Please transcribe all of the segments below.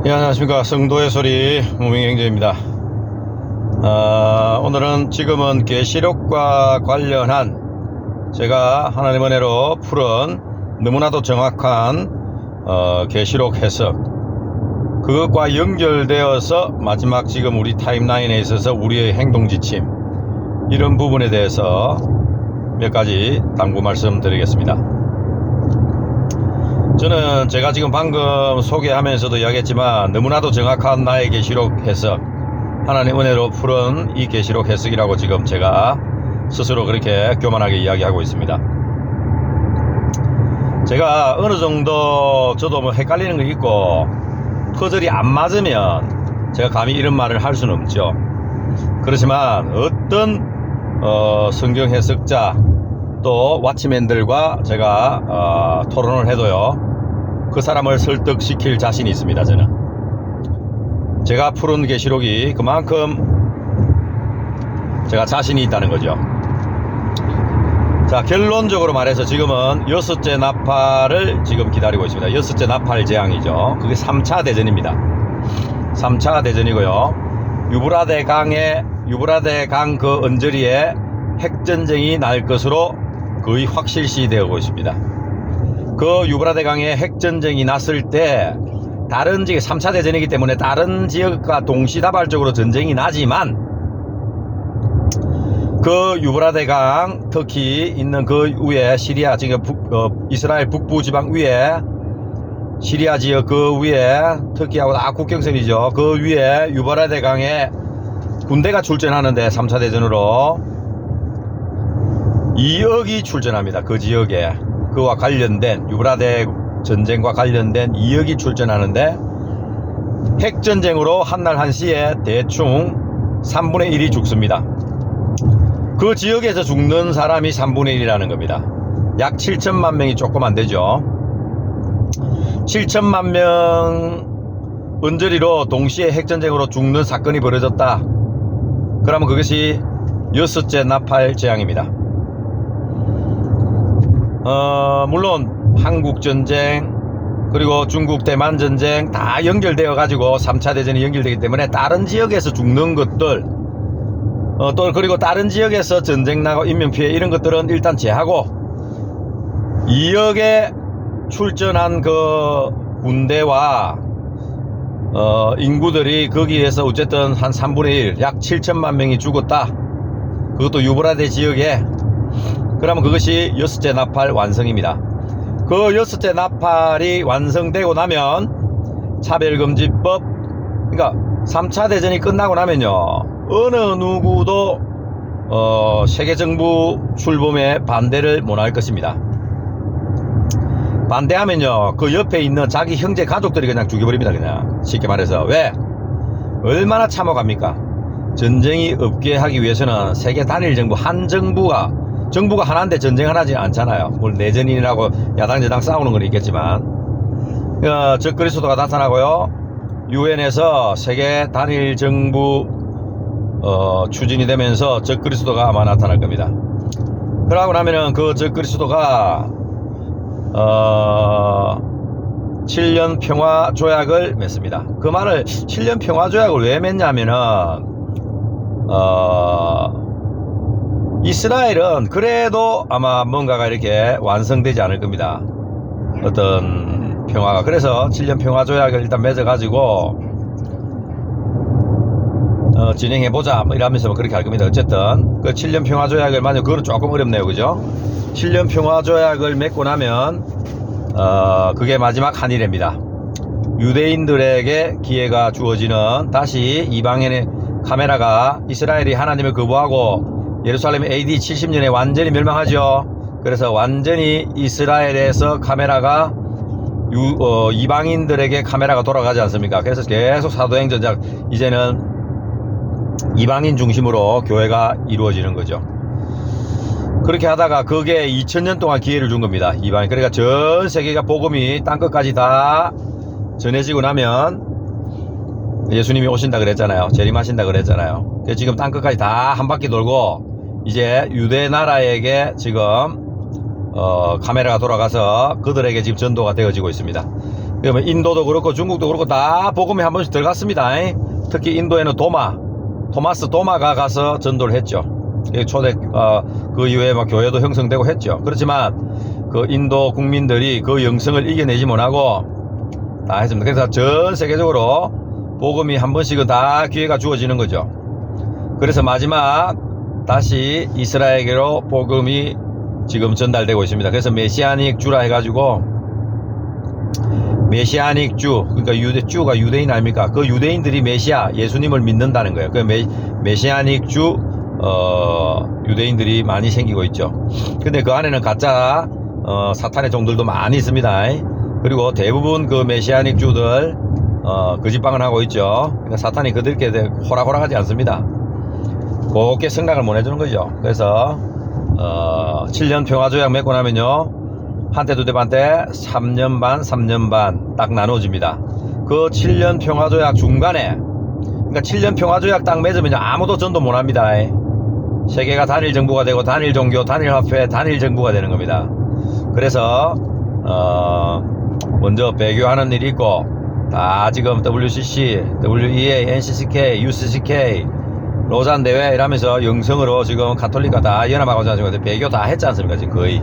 예, 안녕하십니까. 성도의 소리 무명행제입니다. 오늘은 지금은 계시록과 관련한 제가 하나님 은혜로 풀은 너무나도 정확한 계시록 해석, 그것과 연결되어서 마지막 지금 우리 타임라인에 있어서 우리의 행동 지침, 이런 부분에 대해서 몇 가지 당부 말씀드리겠습니다. 저는 제가 지금 방금 소개하면서도 이야기했지만 너무나도 정확한 나의 계시록 해석, 하나님 은혜로 풀은 이 계시록 해석이라고 지금 제가 스스로 그렇게 교만하게 이야기하고 있습니다. 제가 어느 정도 저도 뭐 헷갈리는 거 있고 퍼즐이 안 맞으면 제가 감히 이런 말을 할 수는 없죠. 그렇지만 어떤 성경 해석자 또 왓치맨들과 제가 토론을 해도요, 그 사람을 설득시킬 자신이 있습니다. 저는 제가 푸른 계시록이 그만큼 제가 자신이 있다는 거죠. 자, 결론적으로 말해서 지금은 여섯째 나팔을 지금 기다리고 있습니다. 여섯째 나팔 재앙이죠. 그게 3차 대전입니다. 3차 대전이고요, 유브라데 강 그 언저리에 핵전쟁이 날 것으로 거의 확실시 되고 있습니다. 그 유브라데 강에 핵전쟁이 났을 때 다른 지역, 3차 대전이기 때문에 다른 지역과 동시다발적으로 전쟁이 나지만 그 유브라데 강 특히 있는 그 위에 시리아 지금 이스라엘 북부 지방 위에 시리아 지역 그 위에 터키하고 다 국경선이죠. 그 위에 유브라데 강에 군대가 출전하는데 3차 대전으로 2억이 출전합니다. 그 지역에 그와 관련된 유브라데 전쟁과 관련된 2억이 출전하는데 핵전쟁으로 한날 한시에 대충 3분의 1이 죽습니다. 그 지역에서 죽는 사람이 3분의 1이라는 겁니다. 약 7천만 명이 조금 안 되죠. 7천만 명 언저리로 동시에 핵전쟁으로 죽는 사건이 벌어졌다. 그러면 그것이 여섯째 나팔 재앙입니다. 물론 한국전쟁 그리고 중국 대만 전쟁 다 연결되어 가지고 3차 대전이 연결되기 때문에 다른 지역에서 죽는 것들 또 그리고 다른 지역에서 전쟁 나고 인명피해 이런 것들은 일단 제하고 2억에 출전한 그 군대와 인구들이 거기에서 어쨌든 한 3분의 1 약 7천만 명이 죽었다. 그것도 유브라데 지역에. 그러면 그것이 여섯째 나팔 완성입니다. 그 여섯째 나팔이 완성되고 나면 차별금지법, 그러니까 3차 대전이 끝나고 나면요, 어느 누구도 세계정부 출범에 반대를 못할 것입니다. 반대하면요, 그 옆에 있는 자기 형제 가족들이 그냥 죽여버립니다. 그냥 쉽게 말해서. 왜? 얼마나 참혹합니까? 전쟁이 없게 하기 위해서는 세계 단일 정부, 한 정부가 하나인데 전쟁을 하지 않잖아요. 물론 내전이라고 야당저당 싸우는 건 있겠지만, 적그리스도가 나타나고요, 유엔에서 세계 단일 정부 추진이 되면서 적그리스도가 아마 나타날 겁니다. 그러고 나면은 그 적그리스도가 7년 평화 조약을 맺습니다. 그 말을 7년 평화 조약을 왜 맺냐면은 이스라엘은 그래도 아마 뭔가가 이렇게 완성되지 않을 겁니다. 어떤 평화가. 그래서 7년 평화 조약을 일단 맺어가지고 진행해보자 뭐 이러면서 뭐 그렇게 할 겁니다. 어쨌든 그 7년 평화 조약을 만약 그거는 조금 어렵네요. 그죠? 7년 평화 조약을 맺고 나면 그게 마지막 한일입니다. 유대인들에게 기회가 주어지는, 다시 이방인의 카메라가, 이스라엘이 하나님을 거부하고 예루살렘이 AD 70년에 완전히 멸망하죠. 그래서 완전히 이스라엘에서 카메라가 이방인들에게 카메라가 돌아가지 않습니까? 그래서 계속 사도행전작 이제는 이방인 중심으로 교회가 이루어지는 거죠. 그렇게 하다가 그게 2000년 동안 기회를 준 겁니다. 이방인. 그러니까 전 세계가 복음이 땅끝까지 다 전해지고 나면 예수님이 오신다 그랬잖아요. 재림하신다 그랬잖아요. 지금 땅끝까지 다 한 바퀴 돌고 이제 유대 나라에게 지금 카메라가 돌아가서 그들에게 지금 전도가 되어지고 있습니다. 그러면 인도도 그렇고 중국도 그렇고 다 복음이 한 번씩 들어갔습니다. 특히 인도에는 토마스 도마가 가서 전도를 했죠. 초대 그 이후에 막 교회도 형성되고 했죠. 그렇지만 그 인도 국민들이 그 영성을 이겨내지 못하고 다 했습니다. 그래서 전 세계적으로 복음이 한 번씩은 다 기회가 주어지는 거죠. 그래서 마지막 다시 이스라엘에게로 복음이 지금 전달되고 있습니다. 그래서 메시아닉 주라 해가지고 메시아닉 주, 그러니까 주가 유대인 아닙니까? 그 유대인들이 메시아 예수님을 믿는다는 거예요. 그 메시아닉 주 유대인들이 많이 생기고 있죠. 근데 그 안에는 가짜 사탄의 종들도 많이 있습니다. 그리고 대부분 그 메시아닉 주들 거짓방을 하고 있죠. 그러니까 사탄이 그들께 호락호락하지 않습니다. 곱게 승낙을 못 해주는 거죠. 그래서 7년 평화조약 맺고 나면요, 한때 두대 반때 3년 반 딱 나눠집니다. 그 7년 평화조약 중간에, 그러니까 7년 평화조약 딱 맺으면 아무도 전도 못 합니다. 세계가 단일 정부가 되고 단일 종교, 단일 화폐, 단일 정부가 되는 겁니다. 그래서 먼저 배교하는 일이 있고, 다 지금 WCC, WEA, NCCK, UCCK, 로잔 대회 이러면서 영성으로 지금 가톨릭과 다 연합하고자 지금 배교 다 했지 않습니까? 지금 거의.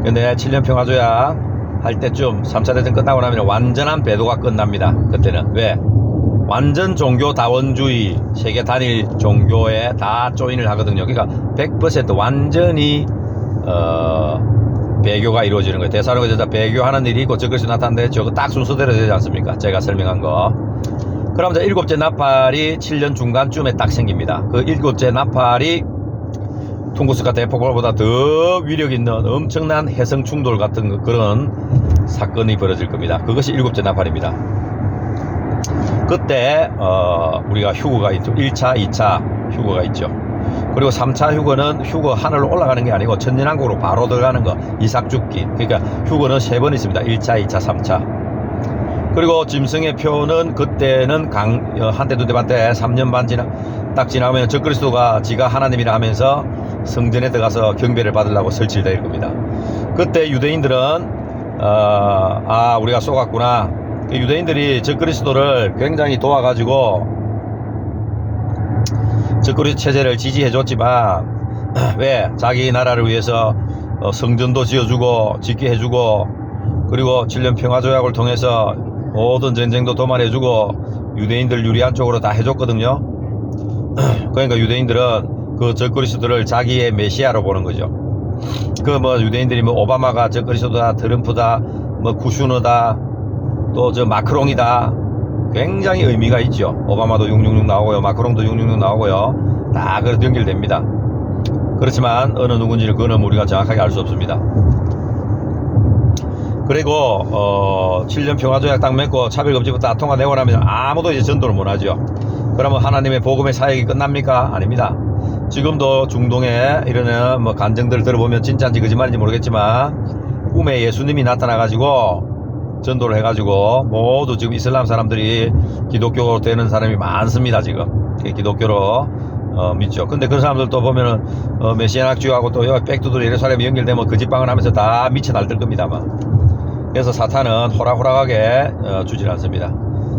근데 7년 평화조약 할 때쯤 3차 대전 끝나고 나면 완전한 배도가 끝납니다. 그때는. 왜? 완전 종교 다원주의, 세계 단일 종교에 다 조인을 하거든요. 그러니까 100% 완전히 배교가 이루어지는 거예요. 대사로에서 배교하는 일이 있고 저것이 나타난데 저거 딱 순서대로 되지 않습니까? 제가 설명한 거. 그럼 이제 일곱째 나팔이 7년 중간쯤에 딱 생깁니다. 그 일곱째 나팔이 퉁구스카 대폭발보다 더 위력 있는 엄청난 해성 충돌 같은 그런 사건이 벌어질 겁니다. 그것이 일곱째 나팔입니다. 그때 우리가 휴거가 있죠. 1차, 2차 휴거가 있죠. 그리고 3차 휴거는 휴거 하늘로 올라가는 게 아니고 천년왕국으로 바로 들어가는 거, 이삭 죽기. 그러니까 휴거는 3번 있습니다. 1차, 2차, 3차. 그리고 짐승의 표는 그때는 한때 두대 반때 3년 반 딱 지나면 적그리스도가 지가 하나님이라 하면서 성전에 들어가서 경배를 받으려고 설치를 될 겁니다. 그때 유대인들은 우리가 쏘갔구나. 유대인들이 적그리스도를 굉장히 도와가지고 적그리스도 체제를 지지해 줬지만 왜? 자기 나라를 위해서 성전도 지어주고 짓게 해주고, 그리고 7년 평화조약을 통해서 모든 전쟁도 도말해주고 유대인들 유리한 쪽으로 다 해줬거든요. 그러니까 유대인들은 그 적그리스도를 자기의 메시아로 보는 거죠. 그 뭐 유대인들이 뭐 오바마가 적그리스도다, 트럼프다, 뭐 쿠슈너다, 또 저 마크롱이다, 굉장히 의미가 있죠. 오바마도 666 나오고요, 마크롱도 666 나오고요, 다 그렇게 연결됩니다. 그렇지만 어느 누군지는 그거는 우리가 정확하게 알 수 없습니다. 그리고 7년 평화조약 딱 맺고 차별금지부터 다 통과되고 나면 아무도 이제 전도를 못하죠. 그러면 하나님의 복음의 사역이 끝납니까? 아닙니다. 지금도 중동에 이런 뭐 간증들을 들어보면 진짜인지 거짓말인지 모르겠지만 꿈에 예수님이 나타나가지고 전도를 해가지고 모두 지금 이슬람 사람들이 기독교로 되는 사람이 많습니다. 지금 기독교로 믿죠. 근데 그런 사람들도 보면은 메시아학주하고 또 백두들 예루살렘에 연결되면 거짓방을 하면서 다 미쳐 날들 겁니다. 아마. 그래서 사탄은 호락호락하게 주질 않습니다.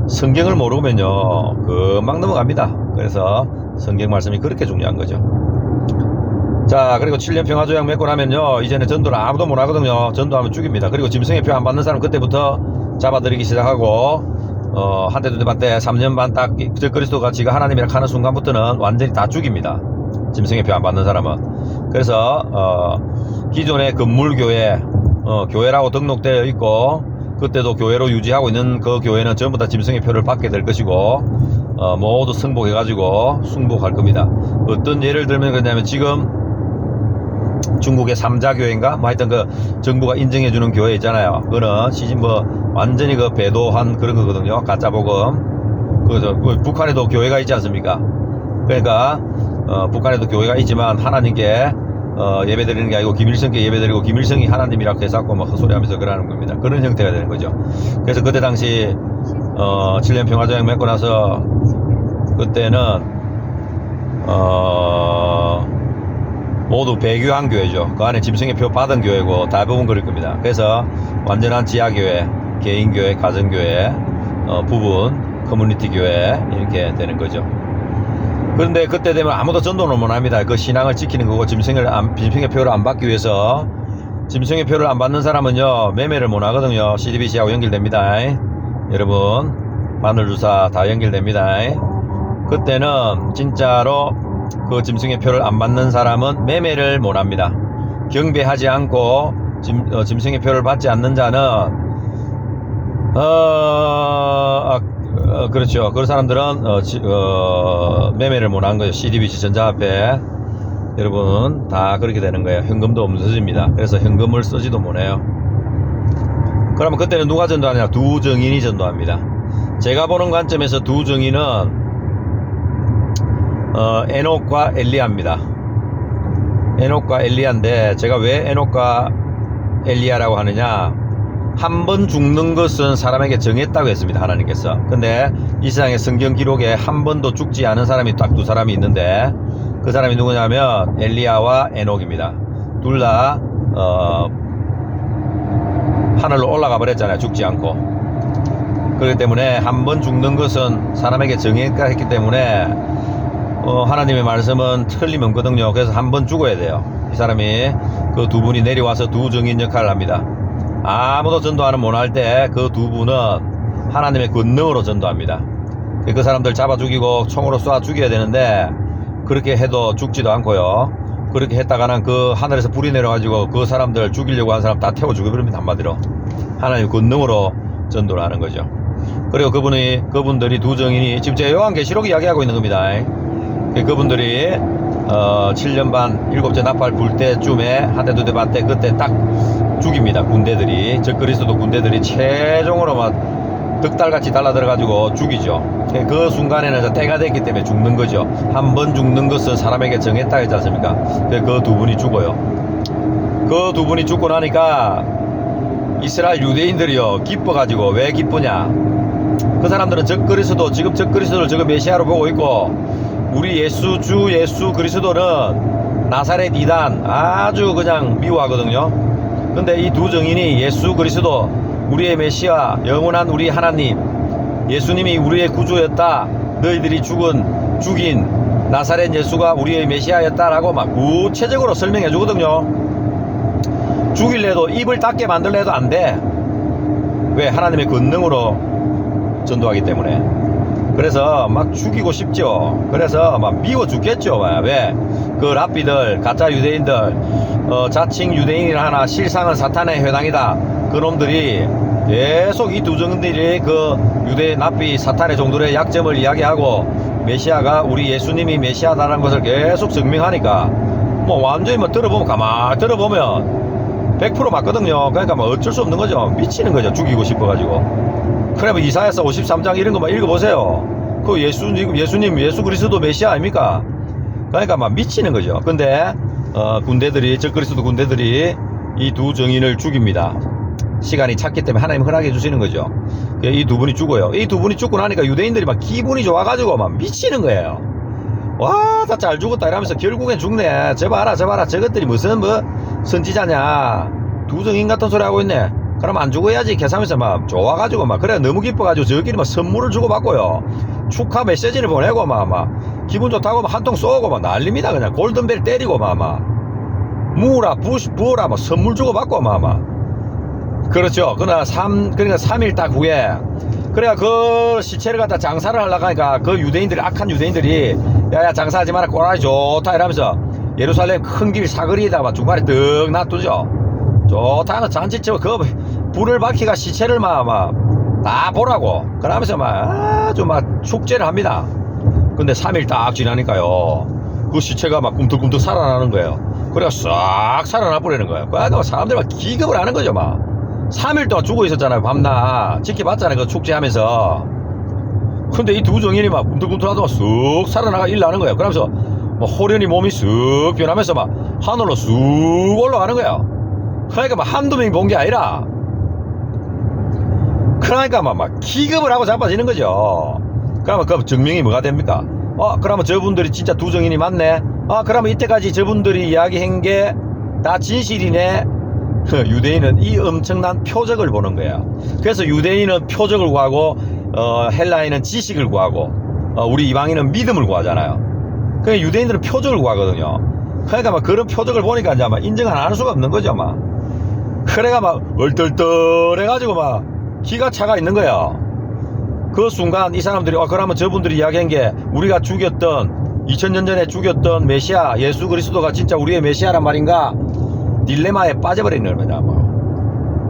성경을 모르면요 금방 넘어갑니다. 그래서 성경 말씀이 그렇게 중요한 거죠. 자, 그리고 7년 평화조약 맺고 나면요 이제는 전도를 아무도 못 하거든요. 전도하면 죽입니다. 그리고 짐승의 표 안 받는 사람 그때부터 잡아들이기 시작하고 한때 두대 반때 3년 반 딱 적그리스도가 지가 하나님이라 하는 순간부터는 완전히 다 죽입니다. 짐승의 표 안 받는 사람은. 그래서 기존의 건물교회 교회라고 등록되어 있고 그때도 교회로 유지하고 있는 그 교회는 전부 다 짐승의 표를 받게 될 것이고 모두 승복해가지고 숭복할 겁니다. 어떤 예를 들면 그러냐면 지금 중국의 삼자교회인가 뭐 하여튼 그 정부가 인정해주는 교회 있잖아요. 그거는 뭐 완전히 그 배도한 그런 거거든요. 가짜복음. 북한에도 교회가 있지 않습니까? 그러니까 북한에도 교회가 있지만 하나님께 예배드리는 게 아니고 김일성께 예배드리고 김일성이 하나님이라고 해서고 뭐 헛소리하면서 그러는 겁니다. 그런 형태가 되는 거죠. 그래서 그때 당시 7년 평화조약 맺고 나서 그때는 모두 배교한 교회죠. 그 안에 짐승의 표 받은 교회고 대부분 그럴 겁니다. 그래서 완전한 지하교회, 개인교회, 가정교회, 부분, 커뮤니티 교회 이렇게 되는 거죠. 그런데 그때 되면 아무도 전도는 못 합니다. 그 신앙을 지키는 거고 짐승의 표를 안 받기 위해서 짐승의 표를 안 받는 사람은요 매매를 못 하거든요. CDBC하고 연결됩니다. 여러분 바늘주사 다 연결됩니다. 그때는 진짜로 그 짐승의 표를 안 받는 사람은 매매를 못 합니다. 경배하지 않고 짐승의 표를 받지 않는 자는 그렇죠. 그 사람들은 매매를 못 한 거예요. CDBC 전자화폐 여러분 다 그렇게 되는 거예요. 현금도 없어집니다. 그래서 현금을 쓰지도 못해요. 그러면 그때는 누가 전도하냐? 두 증인이 전도합니다. 제가 보는 관점에서 두 증인은 에녹과 엘리야입니다. 에녹과 엘리야인데 제가 왜 에녹과 엘리야라고 하느냐? 한 번 죽는 것은 사람에게 정했다고 했습니다. 하나님께서. 근데 이 세상의 성경 기록에 한 번도 죽지 않은 사람이 딱 두 사람이 있는데 그 사람이 누구냐면 엘리야와 에녹입니다. 둘 다 하늘로 올라가 버렸잖아요. 죽지 않고. 그렇기 때문에 한 번 죽는 것은 사람에게 정했다 했기 때문에 하나님의 말씀은 틀림없거든요. 그래서 한 번 죽어야 돼요. 이 사람이 그 두 분이 내려와서 두 증인 역할을 합니다. 아무도 전도하는 못할 때 그 두 분은 하나님의 권능으로 전도합니다. 그 사람들 잡아 죽이고 총으로 쏴 죽여야 되는데 그렇게 해도 죽지도 않고요. 그렇게 했다가는 그 하늘에서 불이 내려가지고 그 사람들 죽이려고 한 사람 다 태워 죽여버립니다. 한마디로 하나님의 권능으로 전도를 하는 거죠. 그리고 그분들이 두 증인이 지금 제 요한계시록 이야기하고 있는 겁니다. 그분들이 7년 반 7째 나팔 불 때쯤에 한 대 두 대 반 때 그때 딱 죽입니다. 군대들이 적그리스도 군대들이 최종으로 막 득달같이 달라들어가지고 죽이죠. 그 순간에는 때가 됐기 때문에 죽는 거죠. 한 번 죽는 것은 사람에게 정했다 했지 않습니까? 그 두 분이 죽어요. 그 두 분이 죽고 나니까 이스라엘 유대인들이요 기뻐가지고 왜 기쁘냐? 그 사람들은 지금 적그리스도를 저거 메시아로 보고 있고 우리 주 예수 그리스도는 나사렛 이단 아주 그냥 미워하거든요. 근데 이 두 증인이 예수 그리스도 우리의 메시아 영원한 우리 하나님 예수님이 우리의 구주였다. 너희들이 죽인 나사렛 예수가 우리의 메시아였다라고 막 구체적으로 설명해 주거든요. 죽일래도 입을 닫게 만들래도 안 돼. 왜? 하나님의 권능으로 전도하기 때문에. 그래서 막 죽이고 싶죠. 그래서 막 미워 죽겠죠. 왜? 그 랍비들 가짜 유대인들 자칭 유대인이라 하나 실상은 사탄의 회당이다. 그놈들이 계속 이 두 증인들이 그 유대 랍비 사탄의 종들의 약점을 이야기하고 메시아가 우리 예수님이 메시아다라는 것을 계속 증명하니까 뭐 완전히 뭐 가만히 들어보면 100% 맞거든요. 그러니까 뭐 어쩔 수 없는 거죠. 미치는 거죠. 죽이고 싶어가지고. 그래 뭐 이사야서 53장 이런 거 막 읽어보세요. 그 예수 그리스도 메시아 아닙니까? 그러니까 막 미치는 거죠. 근데 적그리스도 군대들이 이 두 증인을 죽입니다. 시간이 찼기 때문에 하나님 허락해 주시는 거죠. 이 두 분이 죽어요. 이 두 분이 죽고 나니까 유대인들이 막 기분이 좋아가지고 막 미치는 거예요. 와, 다 잘 죽었다 이러면서 결국엔 죽네. 저 봐라 저것들이 무슨 뭐 선지자냐. 두 증인 같은 소리 하고 있네. 그럼 안 죽어야지 계산하면서 막 좋아가지고 막 그래 너무 기뻐가지고 저끼리 막 선물을 주고받고요. 축하 메시지를 보내고 막 기분 좋다고 막 한 통 쏘고 막 난립니다. 그냥 골든벨 때리고 막 무라 부어라 막 선물 주고받고 막 그렇죠. 그러니까 3일 딱 후에 그래야 그 시체를 갖다 장사를 하려고 하니까 그 유대인들이 악한 유대인들이 야야 장사하지 마라 꼬라지 좋다 이러면서 예루살렘 큰 길 사거리에다 막 중간에 떡 놔두죠. 좋다 하는 잔치치고 그 불을 밝히가 시체를 다 보라고 그러면서 아주 축제를 합니다. 근데 3일 딱 지나니까요 그 시체가 막 꿈틀꿈틀 살아나는 거예요. 그래가 싹 살아나 버리는 거예요. 그러니까 사람들이 막 기겁을 하는 거죠. 3일 동안 죽어 있었잖아요. 밤낮 지켜봤잖아요. 그 축제하면서. 근데 이 두 증인이 막 꿈틀꿈틀하다가 쑥 살아나가 일나는 거예요. 그러면서 호련히 몸이 쑥 변하면서 하늘로 쑥 올라가는 거예요. 그러니까 한두 명이 본 게 아니라 그러니까 기겁을 하고 자빠지는 거죠. 그러면 그 증명이 뭐가 됩니까? 그러면 저분들이 진짜 두 증인이 맞네. 그러면 이때까지 저분들이 이야기한 게 다 진실이네. 유대인은 이 엄청난 표적을 보는 거야. 그래서 유대인은 표적을 구하고 헬라인은 지식을 구하고 우리 이방인은 믿음을 구하잖아요. 그러니까 유대인들은 표적을 구하거든요. 그러니까 막 그런 표적을 보니까 이제 막 인정 안 하는 수가 없는 거죠. 막 그래가 막 얼떨떨해가지고 막 기가 차가 있는 거야. 그 순간 이 사람들이 그러면 저분들이 이야기한 게 우리가 죽였던 2000년 전에 죽였던 메시아 예수 그리스도가 진짜 우리의 메시아란 말인가 딜레마에 빠져버리는 겁니다.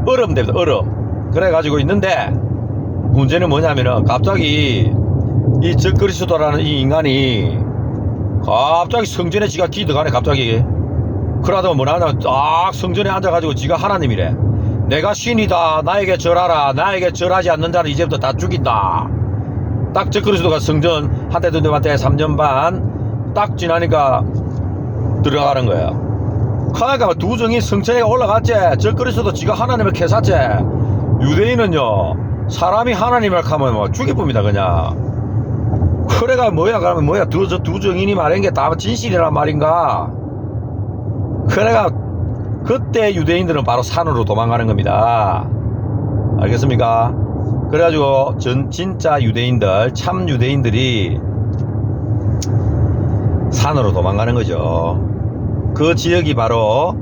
얼음 됩니다. 얼음. 그래가지고 있는데 문제는 뭐냐면은 갑자기 이 적그리스도라는 이 인간이 갑자기 성전에 지가 기득하네. 갑자기 그러다가 뭐냐면 딱 성전에 앉아가지고 지가 하나님이래. 내가 신이다. 나에게 절하라. 나에게 절하지 않는 자는 이제부터 다 죽인다. 딱 적그리스도가 성전 한때 든데한테 3년 반 딱 지나니까 들어가는 거야. 그러니까 두 정이 성전에 올라갔지. 적그리스도 지가 하나님을 캐샀지. 유대인은요 사람이 하나님을 하면 뭐 죽여봅니다 그냥. 그래가 뭐야 그러면 뭐야 두 정인이 말한 게 다 진실이란 말인가. 그래가 그때 유대인들은 바로 산으로 도망가는 겁니다. 알겠습니까? 그래가지고 진짜 유대인들 참 유대인들이 산으로 도망가는 거죠. 그 지역이 바로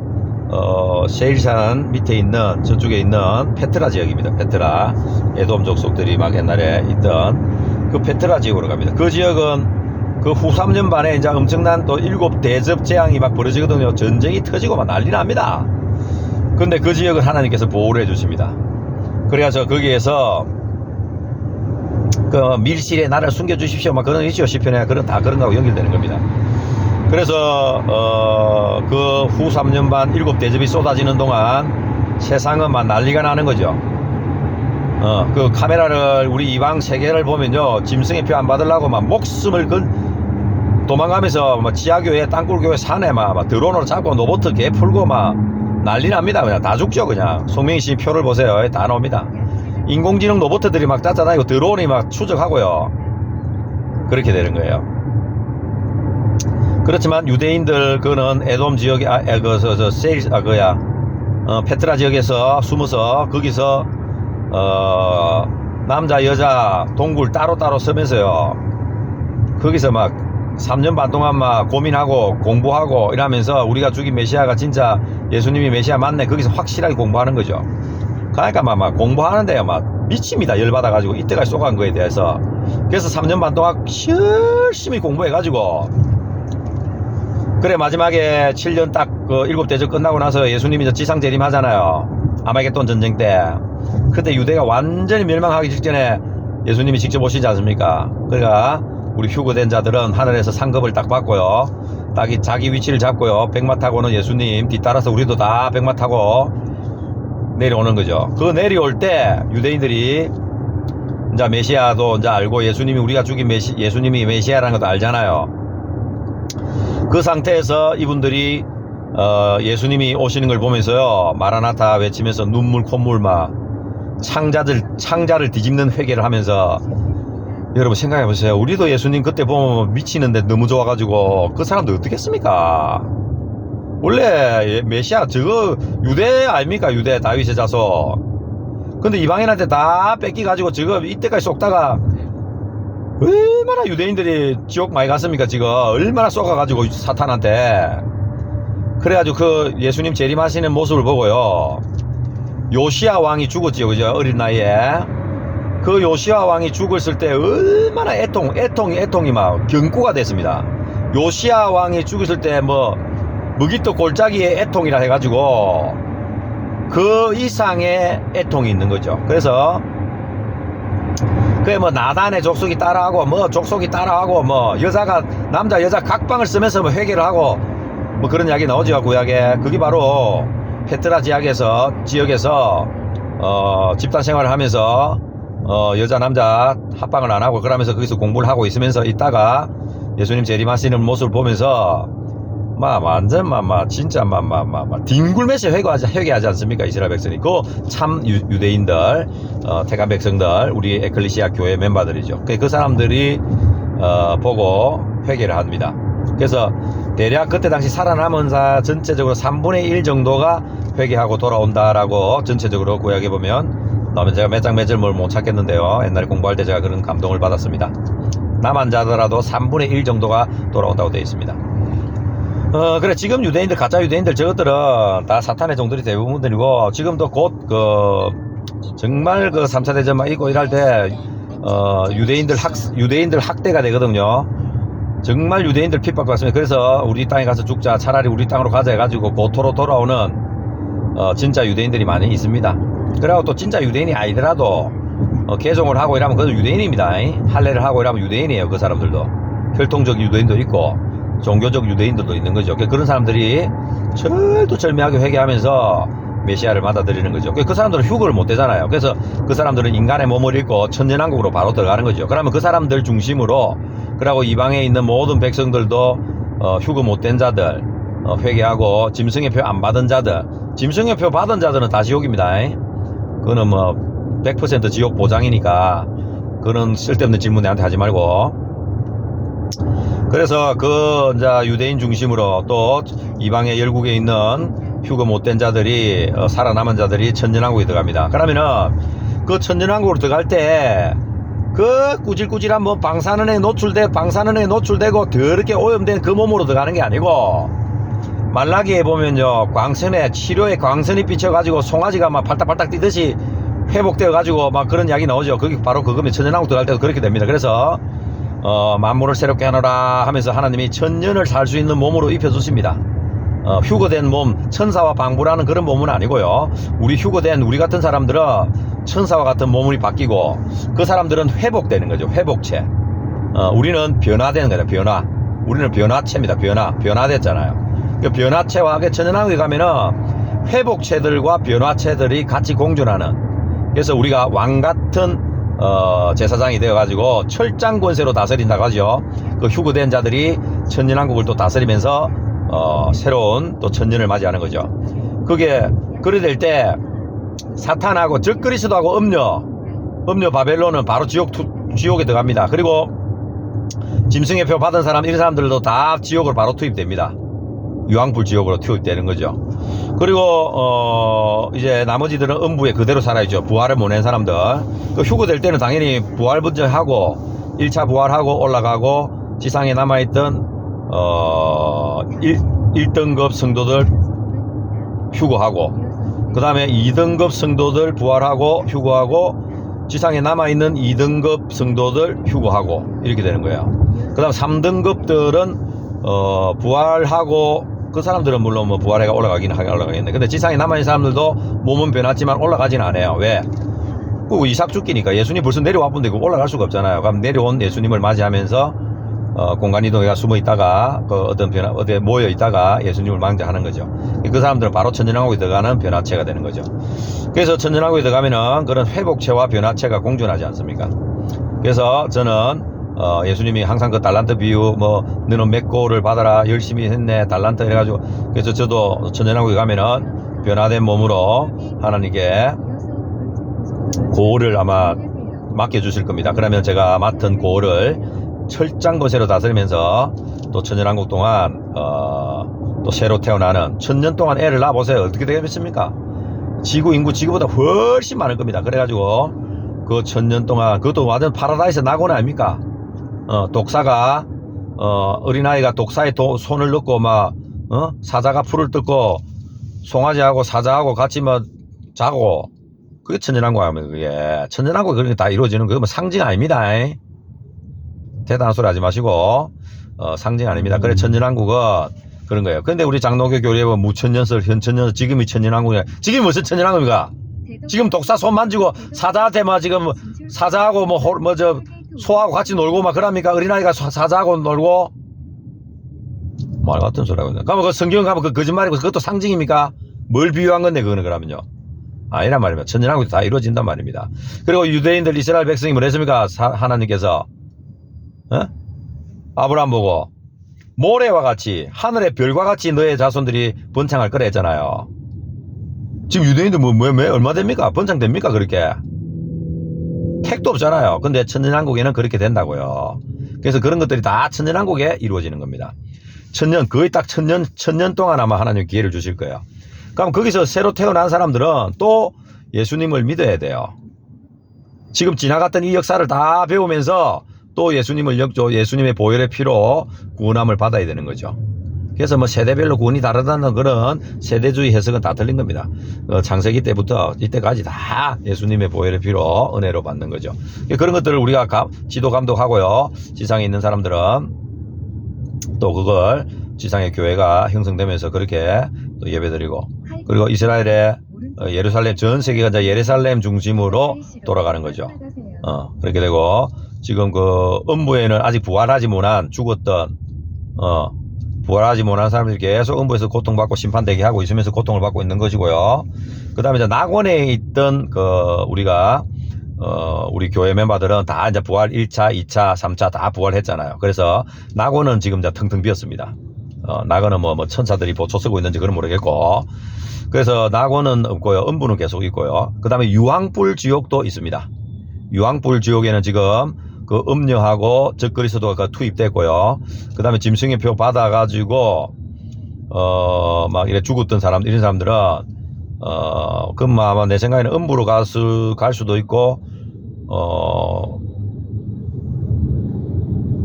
세일산 밑에 있는 저쪽에 있는 페트라 지역입니다. 페트라 에돔 족속들이 막 옛날에 있던 그 페트라 지역으로 갑니다. 그 지역은 그 후 3년 반에 이제 엄청난 또 7 대접 재앙이 막 벌어지거든요. 전쟁이 터지고 막 난리 납니다. 근데 그 지역을 하나님께서 보호를 해주십니다. 그래서 거기에서 그 밀실에 나를 숨겨주십시오. 막 그런 있죠. 시편에 그런 다 그런 거하고 연결되는 겁니다. 그래서 그 후 3년 반 7 대접이 쏟아지는 동안 세상은 막 난리가 나는 거죠. 그 카메라를 우리 이방 세계를 보면요 짐승의 표 안 받으려고 막 목숨을 도망가면서 막 지하교회 땅굴교회 산에 막 드론으로 잡고 로봇 개 풀고 막 난리 납니다. 그냥 다 죽죠. 그냥 송명희 표를 보세요. 다 나옵니다. 인공지능 로봇들이 막 따라다니고 드론이 막 추적하고요. 그렇게 되는 거예요. 그렇지만 유대인들 그는 에돔 지역에 페트라 지역에서 숨어서 거기서 남자 여자 동굴 따로따로 서면서요 거기서 막 3년 반 동안 막 고민하고 공부하고 이러면서 우리가 죽인 메시아가 진짜 예수님이 메시아 맞네 거기서 확실하게 공부하는 거죠. 그러니까 막 공부하는데요 막 미칩니다. 열받아가지고 이때까지 쏘간 거에 대해서. 그래서 3년 반 동안 열심히 공부해가지고 그래 마지막에 7년 딱 그 7대접 끝나고 나서 예수님이 저 지상 재림하잖아요. 아마겟돈 전쟁 때. 그때 유대가 완전히 멸망하기 직전에 예수님이 직접 오시지 않습니까? 그러니까 우리 휴거된 자들은 하늘에서 상급을 딱 받고요. 딱 자기 위치를 잡고요. 백마 타고는 예수님 뒤따라서 우리도 다 백마 타고 내려오는 거죠. 그 내려올 때 유대인들이 이제 메시아도 이제 알고 예수님이 우리가 죽인 예수님이 메시아라는 것도 알잖아요. 그 상태에서 이분들이 예수님이 오시는 걸 보면서요 마라나타 외치면서 눈물 콧물 막 창자를 뒤집는 회개를 하면서 여러분 생각해 보세요. 우리도 예수님 그때 보면 미치는데 너무 좋아가지고 그 사람들 어떻게 했습니까? 원래 메시아 저거 유대 아닙니까? 유대 다윗의 자손. 근데 이방인한테 다 뺏기가지고 저거 이때까지 쏙다가 얼마나 유대인들이 지옥 많이 갔습니까? 지금 얼마나 쏘가가지고 사탄한테. 그래가지고 그 예수님 재림하시는 모습을 보고요 요시야 왕이 죽었지요. 그죠? 어린 나이에. 그 요시야 왕이 죽었을 때 얼마나 애통이 막 경고가 됐습니다. 요시야 왕이 죽었을 때 무기또 골짜기의 애통이라 해가지고 그 이상의 애통이 있는 거죠. 그래서 그게 나단의 족속이 따라하고 족속이 따라하고 여자가 남자 여자 각방을 쓰면서 회개를 하고 그런 이야기 나오죠. 구약에. 그게 바로 페트라 지역에서 집단 생활을 하면서 여자 남자 합방을 안 하고 그러면서 거기서 공부를 하고 있으면서 있다가 예수님 재림하시는 모습을 보면서 완전 진짜 뒹굴매서 회개하지 않습니까? 이스라엘 백성이. 그 참 유대인들, 택한 백성들, 우리 에클리시아 교회 멤버들이죠. 그 사람들이 보고 회개를 합니다. 그래서 대략 그때 당시 살아남은 자 전체적으로 3분의 1 정도가 회개하고 돌아온다라고 전체적으로 구약해보면 나오면 제가 몇 장 몇 절 뭘 못 찾겠는데요. 옛날에 공부할 때 제가 그런 감동을 받았습니다. 남한 자더라도 3분의 1 정도가 돌아온다고 되어 있습니다. 그래 지금 유대인들 가짜 유대인들 저것들은 다 사탄의 종들이 대부분들이고 지금도 곧 정말 3차 대전 막 있고 이럴 때 유대인들 학대가 되거든요. 정말 유대인들 핍박받습니다. 그래서 우리 땅에 가서 죽자, 차라리 우리 땅으로 가자 해가지고 고토로 돌아오는 진짜 유대인들이 많이 있습니다. 그리고 또 진짜 유대인이 아니더라도 개종을 하고 이러면 그것도 유대인입니다. 할례를 하고 이러면 유대인이에요. 그 사람들도 혈통적 유대인도 있고 종교적 유대인들도 있는 거죠. 그런 사람들이 철두철미하게 회개하면서 메시아를 받아들이는 거죠. 그 사람들은 휴거를 못 되잖아요. 그래서 그 사람들은 인간의 몸을 잃고 천년왕국으로 바로 들어가는 거죠. 그러면 그 사람들 중심으로 그리고 이방에 있는 모든 백성들도 휴거 못 된 자들 회개하고 짐승의 표 안 받은 자들, 짐승의 표 받은 자들은 다 지옥입니다. 그거는 100% 지옥 보장이니까 그런 쓸데없는 질문 내한테 하지 말고. 그래서 이제 유대인 중심으로 또 이방의 열국에 있는 휴거 못된 자들이 살아남은 자들이 천년왕국에 들어갑니다. 그러면은 그 천년왕국으로 들어갈 때 그 꾸질꾸질한 방사능에 노출되고 더럽게 오염된 그 몸으로 들어가는 게 아니고 말라기에 보면요 광선에 치료에 광선이 비쳐가지고 송아지가 막 팔딱팔딱 뛰듯이 회복되어가지고 막 그런 이야기 나오죠. 그게 바로 그거면 천년왕국 들어갈 때도 그렇게 됩니다. 그래서 만물을 새롭게 하노라 하면서 하나님이 천년을 살 수 있는 몸으로 입혀주십니다. 휴거된 몸, 천사와 방부라는 그런 몸은 아니고요. 우리 같은 사람들은 천사와 같은 몸이 바뀌고 그 사람들은 회복되는 거죠. 회복체. 우리는 변화되는 거죠. 변화. 우리는 변화체입니다. 변화됐잖아요. 그 변화체와 천년왕국에 가면은 회복체들과 변화체들이 같이 공존하는. 그래서 우리가 왕 같은 제사장이 되어가지고 철장 권세로 다스린다고 하죠. 그 휴거된 자들이 천년왕국을 또 다스리면서 새로운 또 천년을 맞이하는 거죠. 그게 그래 될 때 사탄하고 적 그리스도하고 음녀 바벨론은 바로 지옥에 들어갑니다. 그리고 짐승의 표 받은 사람 이런 사람들도 다 지옥으로 바로 투입됩니다. 유황불 지옥으로 투입되는 거죠. 그리고 이제 나머지들은 음부에 그대로 살아있죠. 부활을 못 낸 사람들. 그 휴거될 때는 당연히 부활 분전하고 1차 부활하고 올라가고 지상에 남아있던 1등급 성도들 휴거하고 그 다음에 2등급 성도들 부활하고 휴거하고 지상에 남아있는 2등급 성도들 휴거하고 이렇게 되는 거예요. 그 다음 3등급들은 부활하고 그 사람들은 물론 부활해가 올라가겠네. 근데 지상에 남아있는 사람들도 몸은 변했지만 올라가지는 않아요. 왜? 그 이삭 죽기니까 예수님 벌써 내려와 본데 올라갈 수가 없잖아요. 그럼 내려온 예수님을 맞이하면서 공간 이동해가 숨어 있다가 어디에 모여 있다가 예수님을 망자하는 거죠. 그 사람들은 바로 천년왕국에 들어가는 변화체가 되는 거죠. 그래서 천년왕국에 들어가면은 그런 회복체와 변화체가 공존하지 않습니까? 그래서 저는 예수님이 항상 그 달란트 비유 너는 몇 고를 받아라 열심히 했네 달란트 해가지고 그래서 저도 천년왕국에 가면은 변화된 몸으로 하나님께 고를 아마 맡겨주실 겁니다. 그러면 제가 맡은 고를 철장 권세로 다스리면서 또 천년왕국 동안 또 새로 태어나는 천년 동안 애를 낳아보세요. 어떻게 되겠습니까? 지구 인구 지구보다 훨씬 많을 겁니다. 그래가지고 그 천년 동안 그것도 완전 파라다이스 낙원 아닙니까? 독사가 어린아이가 독사에 손을 넣고 사자가 풀을 뜯고 송아지하고 사자하고 같이 자고 그게 천년왕국 하면 그게 천년왕국 그런 게 다 이루어지는 그거 상징 아닙니다. 대단한 소리 하지 마시고 상징 아닙니다. 그래 천년왕국은 그런 거예요. 근데 우리 장로교 교리에 보면 무천년설, 현천년설, 지금이 천년왕국이야. 지금이 무슨 천년왕국입니까? 지금 독사 손 만지고 사자한테 지금 사자하고 소하고 같이 놀고 그럽니까? 어린아이가 사자하고 놀고 말 같은 소리 하고 있네. 그러면 그 성경 가면 그 거짓말이고 그것도 상징입니까? 뭘 비유한 건데 그거는 그러면요. 아니란 말입니다. 천년왕국이 다 이루어진단 말입니다. 그리고 유대인들 이스라엘 백성이 뭐 했습니까? 하나님께서 아브라함 보고 모래와 같이 하늘의 별과 같이 너의 자손들이 번창할 거라 했잖아요. 지금 유대인들 얼마 됩니까? 번창됩니까? 그렇게 택도 없잖아요. 근데 천년왕국에는 그렇게 된다고요. 그래서 그런 것들이 다 천년왕국에 이루어지는 겁니다. 거의 딱 천년 동안 아마 하나님 기회를 주실 거예요. 그럼 거기서 새로 태어난 사람들은 또 예수님을 믿어야 돼요. 지금 지나갔던 이 역사를 다 배우면서 또 예수님을 예수님의 보혈의 피로 구원함을 받아야 되는 거죠. 그래서 뭐 세대별로 구원이 다르다는 그런 세대주의 해석은 다 틀린 겁니다. 창세기 때부터 이때까지 다 예수님의 보혈의 피로 은혜로 받는 거죠. 그런 것들을 우리가 지도 감독하고요. 지상에 있는 사람들은 또 그걸 지상의 교회가 형성되면서 그렇게 또 예배드리고, 그리고 이스라엘의 예루살렘, 전 세계가 이제 예루살렘 중심으로 돌아가는 거죠. 그렇게 되고, 지금 그 음부에는 아직 부활하지 못한 죽었던 부활하지 못한 사람들이 계속 음부에서 고통받고 심판되게 하고 있으면서 고통을 받고 있는 것이고요. 그 다음에 이제 낙원에 있던 우리가 우리 교회 멤버들은 다 이제 부활 1차, 2차, 3차 다 부활했잖아요. 그래서 낙원은 지금 이제 텅텅 비었습니다. 낙원은 뭐 천사들이 보초 쓰고 있는지 그건 모르겠고, 그래서 낙원은 없고요. 음부는 계속 있고요. 그 다음에 유황불 지옥도 있습니다. 유황불 지옥에는 지금 그 음녀하고 적그리스도가 투입됐고요. 그 다음에 짐승의 표 받아가지고 막 이래 죽었던 사람, 이런 사람들은 아마 내 생각에는 음부로 갈 수도 있고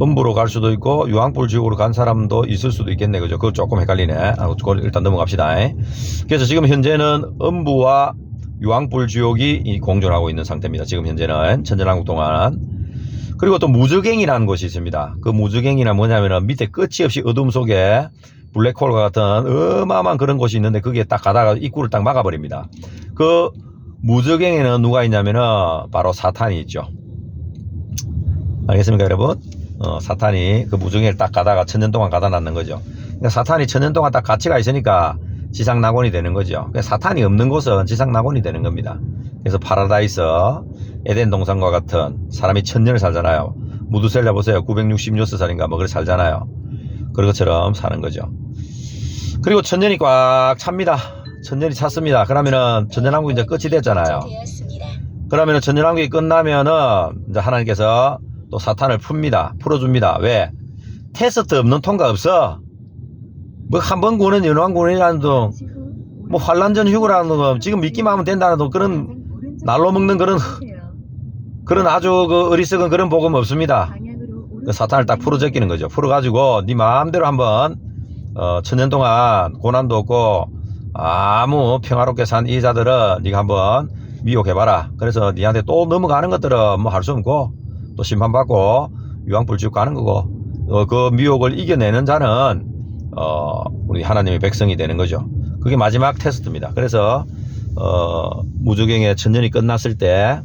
음부로 갈 수도 있고 유황불 지옥으로 간 사람도 있을 수도 있겠네. 그죠? 그거 조금 헷갈리네. 그걸 일단 넘어갑시다. 그래서 지금 현재는 음부와 유황불 지옥이 공존하고 있는 상태입니다. 지금 현재는 천년왕국 동안. 그리고 또 무적행이라는 곳이 있습니다. 그 무적행이란 뭐냐면은 밑에 끝이 없이 어둠 속에 블랙홀과 같은 어마어마한 그런 곳이 있는데 거기에 딱 가다가 입구를 딱 막아버립니다. 그 무적행에는 누가 있냐면은 바로 사탄이 있죠. 알겠습니까, 여러분? 사탄이 그 무적행을 딱 가다가 천년 동안 가다 놨는 거죠. 그러니까 사탄이 천년 동안 딱 가치가 있으니까 지상 낙원이 되는 거죠. 사탄이 없는 곳은 지상 낙원이 되는 겁니다. 그래서 파라다이스, 에덴 동산과 같은, 사람이 천년을 살잖아요. 무두셀라 보세요. 966살인가 뭐 그렇게 살잖아요. 그런 것처럼 사는 거죠. 그리고 천년이 꽉 찹니다. 천년이 찼습니다. 그러면은 천년왕국이 이제 끝이 됐잖아요. 그러면은 천년왕국이 끝나면은 이제 하나님께서 또 사탄을 풉니다. 풀어줍니다. 왜? 테스트 없는 통과 없어. 뭐 한 번 구원은 연왕구원이라는 둥, 뭐 환란전 휴거라는 둥, 지금 믿기만 하면 된다는 둥, 그런 날로 먹는 그런 아주 그 어리석은 그런 복음 없습니다. 그 사탄을 딱 풀어 제끼는 거죠. 풀어가지고 네 마음대로 한번 천년 동안 고난도 없고 아무 평화롭게 산 이 자들은 네가 한번 미혹해봐라. 그래서 니한테 또 넘어가는 것들은 뭐 할 수 없고 또 심판받고 유황불 지옥 가는 거고, 그 미혹을 이겨내는 자는 우리 하나님의 백성이 되는 거죠. 그게 마지막 테스트입니다. 그래서 무적행의 천년이 끝났을 때,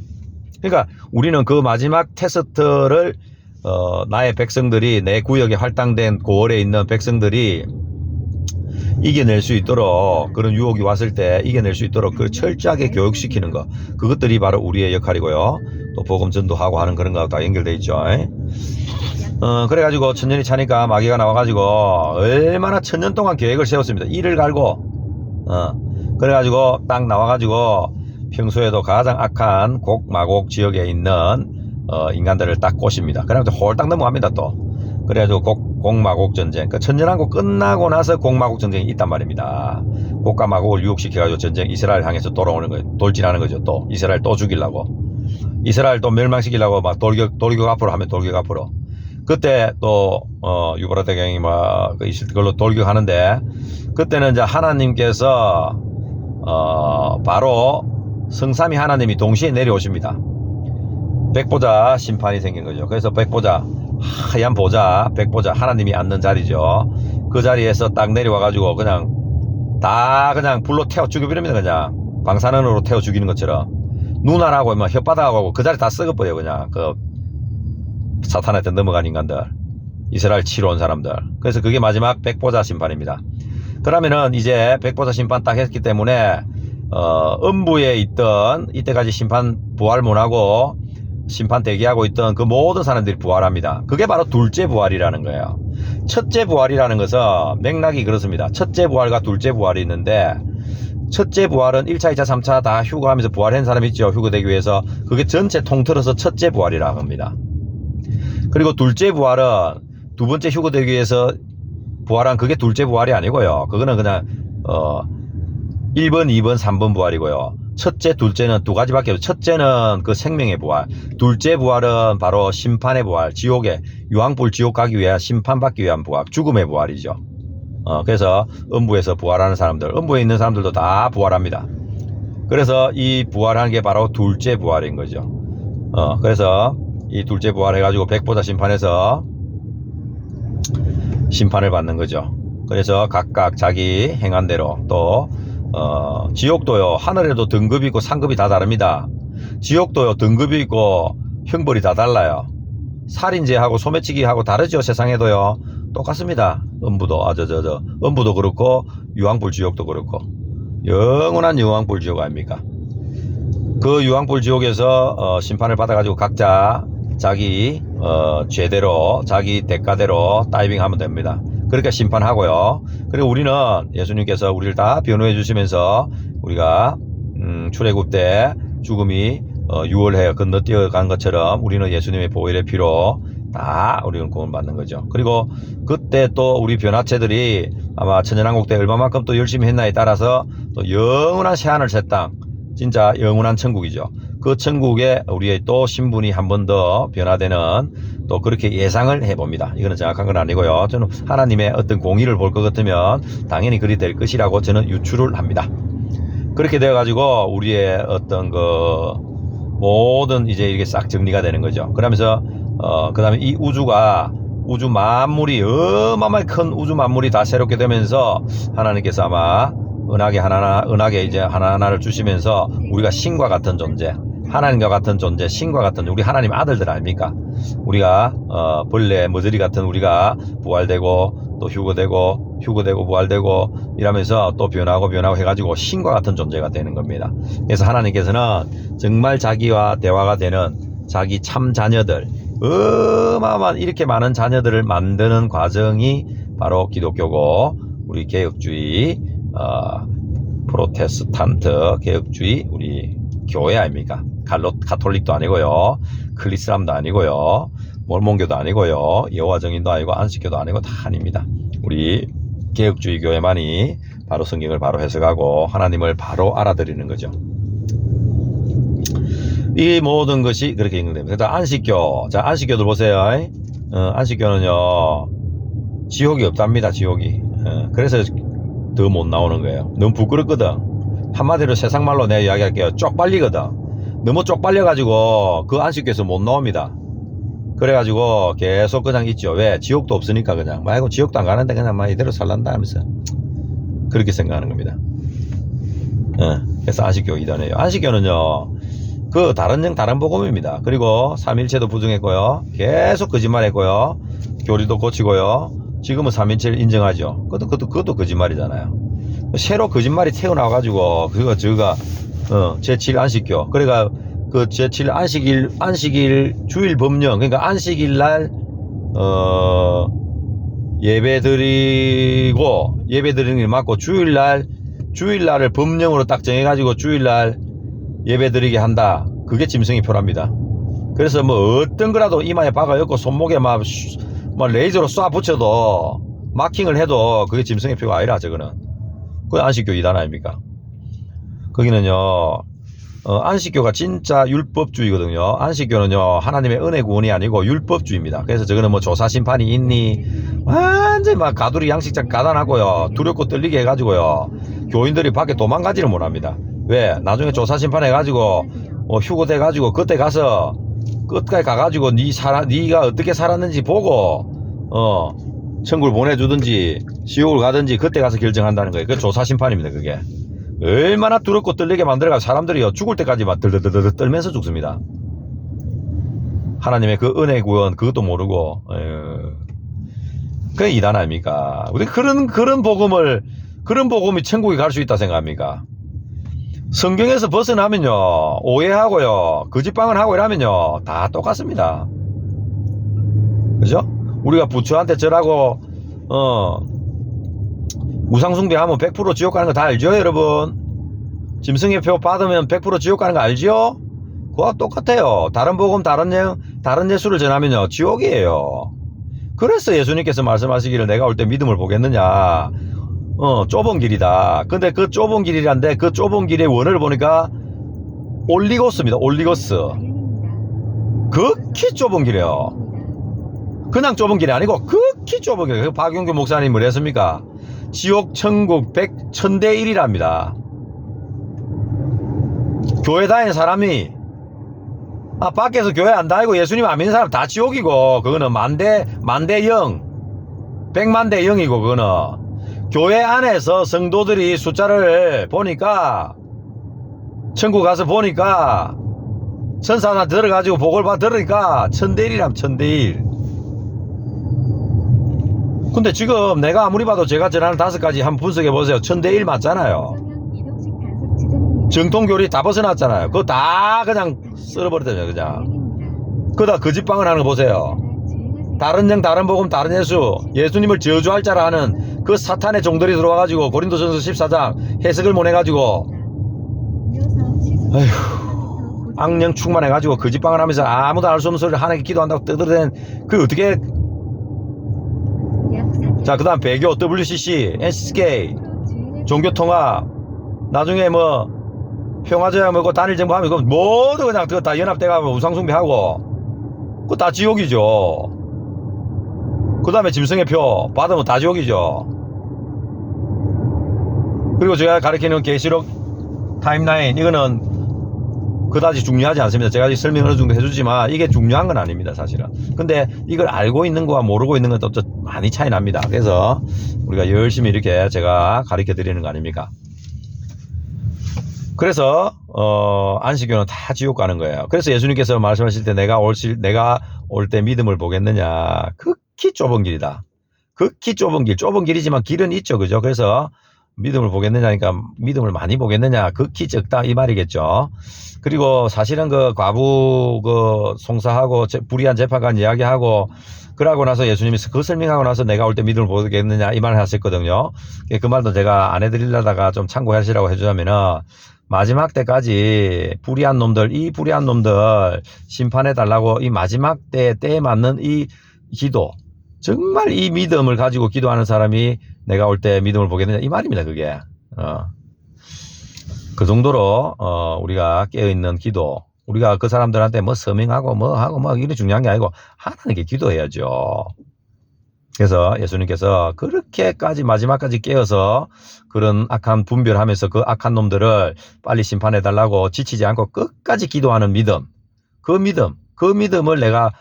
그러니까 우리는 그 마지막 테스트를 나의 백성들이, 내 구역에 할당된 고월에 있는 백성들이 이겨낼 수 있도록, 그런 유혹이 왔을 때 이겨낼 수 있도록 그 철저하게 교육시키는 것, 그것들이 바로 우리의 역할이고요. 또 복음 전도하고 하는 그런 거하고 다 연결돼 있죠. 그래가지고 천년이 차니까 마귀가 나와가지고 얼마나 천년 동안 계획을 세웠습니다. 이를 갈고 그래가지고 딱 나와가지고 평소에도 가장 악한 곡마곡 지역에 있는 인간들을 딱 꼬십니다. 그래가지고 홀딱 넘어갑니다. 또 그래가지고 곡마곡 전쟁, 그 천년왕국 끝나고 나서 곡마곡 전쟁이 있단 말입니다. 곡과 마곡을 유혹시켜가지고 전쟁, 이스라엘 향해서 돌아오는 거예요. 돌진하는 거죠. 또 이스라엘 또 죽이려고, 이스라엘 또 멸망시키려고 막 돌격 앞으로 하면 돌격 앞으로. 그때 또 유브라데경이 막 있을 걸로 돌격하는데, 그때는 이제 하나님께서 바로 성삼위 하나님이 동시에 내려오십니다. 백보자 심판이 생긴 거죠. 그래서 백보자, 하얀 보자, 백보자, 하나님이 앉는 자리죠. 그 자리에서 딱 내려와 가지고 그냥 불로 태워 죽여버립니다. 그냥 방사능으로 태워 죽이는 것처럼 눈알하고 막 혓바닥하고 그 자리 다 썩어버려요. 그냥 그 사탄한테 넘어간 인간들, 이스라엘 치러 온 사람들. 그래서 그게 마지막 백보자 심판입니다. 그러면은 이제 백보자 심판 딱 했기 때문에 음부에 있던, 이때까지 심판 부활 못하고 심판 대기하고 있던 그 모든 사람들이 부활합니다. 그게 바로 둘째 부활이라는 거예요. 첫째 부활이라는 것은 맥락이 그렇습니다. 첫째 부활과 둘째 부활이 있는데, 첫째 부활은 1차, 2차, 3차 다 휴거하면서 부활한 사람 있죠. 휴거되기 위해서. 그게 전체 통틀어서 첫째 부활이라고 합니다. 그리고 둘째 부활은 두 번째 휴거되기 위해서 부활한, 그게 둘째 부활이 아니고요. 그거는 그냥 1번, 2번, 3번 부활이고요. 첫째, 둘째는 두 가지밖에 없어요. 첫째는 그 생명의 부활. 둘째 부활은 바로 심판의 부활. 지옥에, 유황불 지옥 가기 위해 심판받기 위한 부활. 죽음의 부활이죠. 그래서 음부에서 부활하는 사람들, 음부에 있는 사람들도 다 부활합니다. 그래서 이 부활한 게 바로 둘째 부활인 거죠. 그래서 이 둘째 부활해가지고 백보자 심판에서 심판을 받는 거죠. 그래서 각각 자기 행한 대로 또 지옥도요, 하늘에도 등급이 있고 상급이 다 다릅니다. 지옥도요, 등급이 있고 형벌이 다 달라요. 살인죄하고 소매치기하고 다르죠. 세상에도요 똑같습니다. 음부도 음부도 그렇고 유황불 지옥도 그렇고 영원한 유황불 지옥 아닙니까? 그 유황불 지옥에서 심판을 받아가지고 각자 자기 죄대로 자기 대가대로 다이빙 하면 됩니다. 그렇게 심판하고요. 그리고 우리는 예수님께서 우리를 다 변호해 주시면서 우리가 출애굽 때 죽음이 유월해 건너뛰어 간 것처럼 우리는 예수님의 보혈의 피로 다 우리는 구원 받는 거죠. 그리고 그때 또 우리 변화체들이 아마 천연왕국 때 얼마만큼 또 열심히 했나에 따라서 또 영원한 새하늘 새 땅, 진짜 영원한 천국이죠. 그 천국에 우리의 또 신분이 한 번 더 변화되는 또 그렇게 예상을 해봅니다. 이거는 정확한 건 아니고요. 저는 하나님의 어떤 공의를 볼 것 같으면 당연히 그리 될 것이라고 저는 유추를 합니다. 그렇게 되어가지고 우리의 어떤 그 모든 이제 이게 싹 정리가 되는 거죠. 그러면서 그 다음에 이 우주가 우주 만물이 어마어마하게 큰 우주 만물이 다 새롭게 되면서 하나님께서 아마 은하계 이제 하나하나를 주시면서 우리가 신과 같은 존재, 하나님과 같은 존재, 신과 같은 우리 하나님 아들들 아닙니까? 우리가 벌레, 머저리 같은 우리가 부활되고 또 휴거되고 부활되고 이러면서 또 변하고 해가지고 신과 같은 존재가 되는 겁니다. 그래서 하나님께서는 정말 자기와 대화가 되는 자기 참 자녀들, 어마어마한 이렇게 많은 자녀들을 만드는 과정이 바로 기독교고 우리 개혁주의 프로테스탄트 개혁주의 우리 교회 아닙니까? 가톨릭도 아니고요, 클리스람도 아니고요, 몰몬교도 아니고요, 여호와 증인도 아니고 안식교도 아니고 다 아닙니다. 우리 개혁주의 교회만이 바로 성경을 바로 해석하고 하나님을 바로 알아들이는 거죠. 이 모든 것이 그렇게 인정됩니다. 그래서 안식교, 자 안식교들 보세요. 안식교는요 지옥이 없답니다. 지옥이. 그래서 더 못 나오는 거예요. 너무 부끄럽거든. 한마디로 세상 말로 내가 이야기할게요. 쪽팔리거든. 너무 쪽팔려가지고 그 안식교에서 못 나옵니다. 그래가지고 계속 그냥 있죠. 왜? 지옥도 없으니까 그냥 아이고 지옥도 안 가는데 그냥 막 이대로 살란다 하면서 그렇게 생각하는 겁니다. 그래서 안식교 이단이에요. 안식교는요 그 다른 복음입니다. 그리고 삼일체도 부정했고요, 계속 거짓말했고요, 교리도 고치고요, 지금은 삼일체를 인정하죠. 그것도 거짓말이잖아요. 새로 거짓말이 태어나가지고 저가 제7 안식교, 그러니까 그 제7 안식일 주일 법령, 그러니까 안식일 날 예배 드리는 게 맞고 주일날을 법령으로 딱 정해가지고 주일날 예배 드리게 한다. 그게 짐승의 표랍니다. 그래서 뭐 어떤 거라도 이마에 박아 엮고 손목에 막 레이저로 쏴 붙여도 마킹을 해도 그게 짐승의 표가 아니라 저거는 그게 안식교 이단 아닙니까? 거기는요 안식교가 진짜 율법주의거든요. 안식교는요 하나님의 은혜 구원이 아니고 율법주의입니다. 그래서 저거는 뭐 조사 심판이 있니 완전히 막 가두리 양식장 가단하고요, 두렵고 떨리게 해가지고요 교인들이 밖에 도망가지를 못합니다. 왜? 나중에 조사 심판 해가지고 휴고돼가지고 그때 가서 끝까지 가가지고 네가 어떻게 살았는지 보고 천국을 보내주든지 지옥을 가든지 그때 가서 결정한다는 거예요. 그게 조사 심판입니다. 그게 얼마나 두렵고 떨리게 만들어가 사람들이요 죽을 때까지 막 들들들 떨면서 죽습니다. 하나님의 그 은혜 구원 그것도 모르고 그게 이단 아닙니까? 우리 그런 복음이 천국에 갈 수 있다 생각합니까? 성경에서 벗어나면요 오해하고요 거짓방언 하고 이러면요 다 똑같습니다. 그죠? 우리가 부처한테 절하고 우상숭배하면 100% 지옥 가는 거 다 알죠 여러분? 짐승의 표 받으면 100% 지옥 가는 거 알죠? 그거와 똑같아요. 다른 복음 다른 예수를 전하면요 지옥이에요. 그래서 예수님께서 말씀하시기를 내가 올 때 믿음을 보겠느냐, 좁은 길이다. 근데 그 좁은 길이란데 그 좁은 길의 원을 보니까 올리고스입니다. 올리고스. 극히 좁은 길이에요. 그냥 좁은 길이 아니고 극히 좁은 길이에요. 박용규 목사님 뭘 했습니까? 지옥 천국 천대 1이랍니다. 교회 다니는 사람이 밖에서 교회 안 다니고 예수님 안 믿는 사람 다 지옥이고, 그거는 만대 0, 100만 대 0이고, 그거는 교회 안에서 성도들이 숫자를 보니까, 천국 가서 보니까 천사나 들어가지고 복을 들으니까 천대 1이람, 천대 1. 근데 지금 내가 아무리 봐도 제가 전하는 5가지 한번 분석해 보세요. 천대 1 맞잖아요. 정통교리 다 벗어났잖아요. 그거 다 그냥 쓸어버렸잖아요. 그냥 그다 거짓방을 하는 거 보세요. 다른 영 다른 복음 다른 예수님을 저주할 자라 하는 그 사탄의 종들이 들어와가지고 고린도전서 14장 해석을 못해가지고 아휴, 악령 충만해가지고 거짓방을 하면서 아무도 알 수 없는 소리를 하나님께 기도한다고 떠들어댄 그 어떻게. 자, 그 다음 배교, WCC, SK, 종교통합, 나중에 뭐 평화제야 뭐고 단일정부하면 그거 모두 그냥 그거 다 연합돼가면 우상숭배하고 그거 다 지옥이죠. 그 다음에 짐승의 표 받으면 다 지옥이죠. 그리고 제가 가르치는 계시록 타임라인, 이거는 그다지 중요하지 않습니다. 제가 설명 어느 정도 해주지만 이게 중요한 건 아닙니다, 사실은. 근데 이걸 알고 있는 거와 모르고 있는 건 또 많이 차이 납니다. 그래서 우리가 열심히 이렇게 제가 가르쳐 드리는 거 아닙니까? 그래서 안식교는 다 지옥 가는 거예요. 그래서 예수님께서 말씀하실 때 내가 올 때 믿음을 보겠느냐, 극히 좁은 길이다. 극히 좁은 길이지만 길은 있죠, 그죠? 그래서 믿음을 보겠느냐니까 믿음을 많이 보겠느냐, 극히 적다 이 말이겠죠. 그리고 사실은 그 과부 송사하고 불의한 재판관 이야기하고 그러고 나서 예수님이 그 설명하고 나서 내가 올 때 믿음을 보겠느냐 이 말을 하셨거든요. 그 말도 제가 안 해드리려다가 좀 참고하시라고 해주자면은, 마지막 때까지 불의한 놈들, 이 불의한 놈들 심판해 달라고 이 마지막 때에 맞는 이 기도, 정말 이 믿음을 가지고 기도하는 사람이 내가 올 때 믿음을 보겠느냐 이 말입니다. 그게 그 정도로 우리가 깨어있는 기도, 우리가 그 사람들한테 뭐 서명하고 뭐 하고 뭐 이게 중요한 게 아니고 하나님께 기도해야죠. 그래서 예수님께서 그렇게까지 마지막까지 깨어서 그런 악한 분별하면서 그 악한 놈들을 빨리 심판해 달라고 지치지 않고 끝까지 기도하는 믿음, 그 믿음을 내가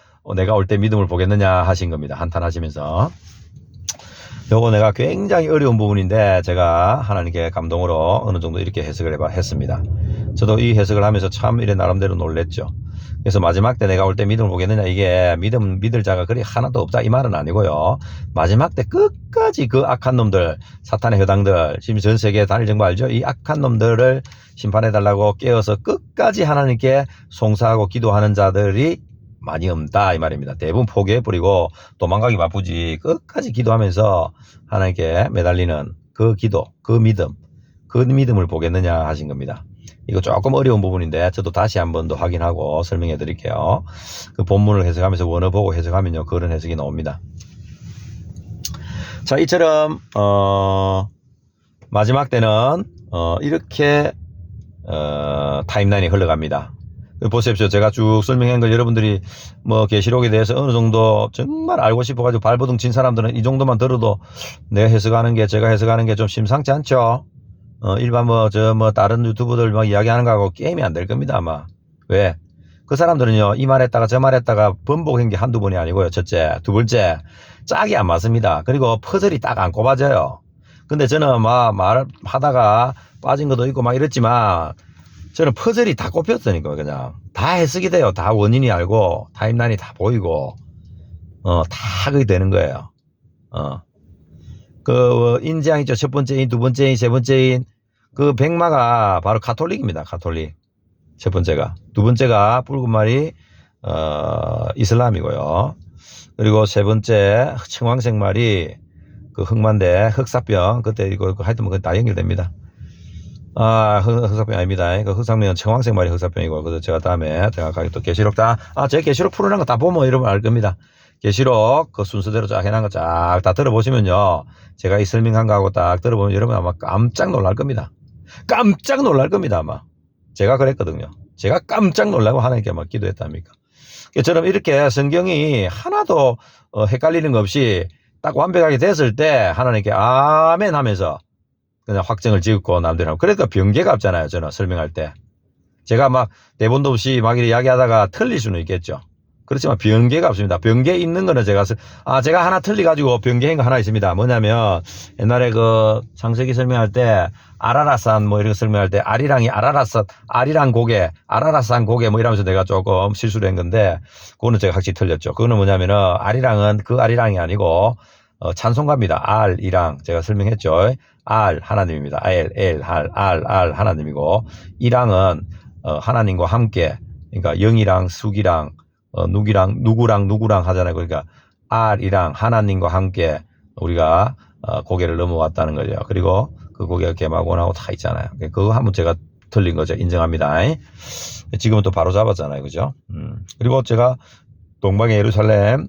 올 때 믿음을 보겠느냐 하신 겁니다. 한탄하시면서. 요거 내가 굉장히 어려운 부분인데 제가 하나님께 감동으로 어느 정도 이렇게 해석을 했습니다. 저도 이 해석을 하면서 참 이래 나름대로 놀랬죠. 그래서 마지막 때 내가 올 때 믿음을 보겠느냐, 이게 믿을 자가 그리 하나도 없다 이 말은 아니고요. 마지막 때 끝까지 그 악한 놈들, 사탄의 여당들, 지금 전 세계 단일 정부 알죠? 이 악한 놈들을 심판해 달라고 깨어서 끝까지 하나님께 송사하고 기도하는 자들이 많이 없다 이 말입니다. 대부분 포기해버리고 도망가기 바쁘지 끝까지 기도하면서 하나님께 매달리는 그 기도, 그 믿음을 보겠느냐 하신 겁니다. 이거 조금 어려운 부분인데 저도 다시 한 번 더 확인하고 설명해 드릴게요. 그 본문을 해석하면서 원어 보고 해석하면요 그런 해석이 나옵니다. 자, 이처럼 마지막 때는 이렇게 타임라인이 흘러갑니다. 보십시오. 제가 쭉 설명한 걸 여러분들이 뭐 계시록에 대해서 어느 정도 정말 알고 싶어가지고 발버둥 친 사람들은 이 정도만 들어도 제가 해석하는 게 좀 심상치 않죠. 일반 다른 유튜브들 막 이야기하는 거하고 게임이 안 될 겁니다, 아마. 왜? 그 사람들은요, 이 말했다가 저 말했다가 번복한 게 한두 번이 아니고요. 첫째. 두 번째, 짝이 안 맞습니다. 그리고 퍼즐이 딱 안 꼽아져요. 근데 저는 막 말하다가 빠진 것도 있고 막 이랬지만, 저는 퍼즐이 다 꼽혔으니까 그냥 다 해석이 돼요. 다 원인이 알고 타임라인이 다 보이고 다 그게 되는 거예요. 그 인지양 있죠. 첫 번째인, 두 번째인, 세 번째인 그 백마가 바로 가톨릭입니다. 가톨릭. 첫 번째가. 두 번째가 붉은 말이 이슬람이고요. 그리고 세 번째 청황색 말이 그 흑만대 흑사병, 그때 이거 하여튼 뭐 다 연결됩니다. 흑사병 아닙니다. 그 흑사병은 청황색 말이 흑사병이고, 그래서 제가 다음에 제가 가게 또 계시록 제 계시록 풀어놓은 거 다 보면 여러분 알 겁니다. 계시록 그 순서대로 쫙 해놓은 거 쫙 다 들어보시면요. 제가 이 설명한 거하고 딱 들어보면 여러분 아마 깜짝 놀랄 겁니다. 깜짝 놀랄 겁니다, 아마. 제가 그랬거든요. 제가 깜짝 놀라고 하나님께 막 기도했답니까. 저처럼 이렇게 성경이 하나도 헷갈리는 거 없이 딱 완벽하게 됐을 때 하나님께 아멘 하면서 그냥 확정을 지었고 남들하고. 그러니까 변개가 없잖아요. 저는 설명할 때. 제가 막 대본도 없이 막 이렇게 이야기하다가 틀릴 수는 있겠죠. 그렇지만 변개가 없습니다. 변개 있는 거는 제가 하나 틀려가지고 변개한 거 하나 있습니다. 뭐냐면 옛날에 그 창세기 설명할 때 아라라산 뭐 이런 거 설명할 때 아리랑이 아리랑 고개, 아라라산 고개 뭐 이러면서 내가 조금 실수를 한 건데 그거는 제가 확실히 틀렸죠. 그거는 뭐냐면은 아리랑은 그 아리랑이 아니고 찬송가입니다. 알이랑 제가 설명했죠. 알 하나님입니다. 알 하나님이고 이랑은 하나님과 함께 그러니까 영이랑 숙이랑 누구랑 하잖아요. 그러니까 알이랑 하나님과 함께 우리가 고개를 넘어왔다는 거죠. 그리고 그 고개가 개마곤하고 다 있잖아요. 그거 한번 제가 틀린 거죠. 인정합니다. 지금은 또 바로 잡았잖아요. 그죠? 그리고 제가 동방의 예루살렘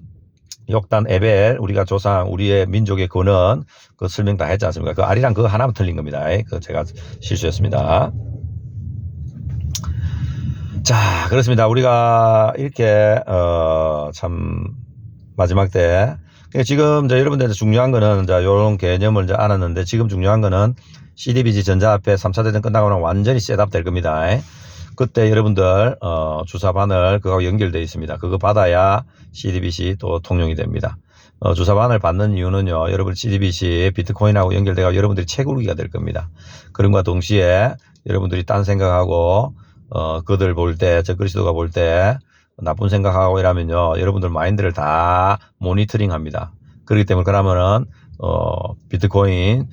욕단 에벨 우리가 조상 우리의 민족의 근원 그 설명 다 했지 않습니까? 그 알이랑 그거 하나만 틀린 겁니다. 그 제가 실수했습니다. 자, 그렇습니다. 우리가 이렇게 참 마지막 때 지금 이제 여러분들 중요한 거는 이제 이런 개념을 이제 알았는데 지금 중요한 거는 CDBG 전자 앞에 3차 대전 끝나고 나면 완전히 셋업 될 겁니다. 그때 여러분들 주사 바늘 그거하고 연결되어 있습니다. 그거 받아야 CDBC 또 통용이 됩니다. 주사 바늘 받는 이유는요. 여러분 CDBC 비트코인하고 연결돼서 여러분들이 채굴기가 될 겁니다. 그런과 동시에 여러분들이 딴 생각하고 그들 볼 때, 저 그리스도가 볼 때 나쁜 생각하고 이러면요. 여러분들 마인드를 다 모니터링 합니다. 그렇기 때문에 그러면은 비트코인,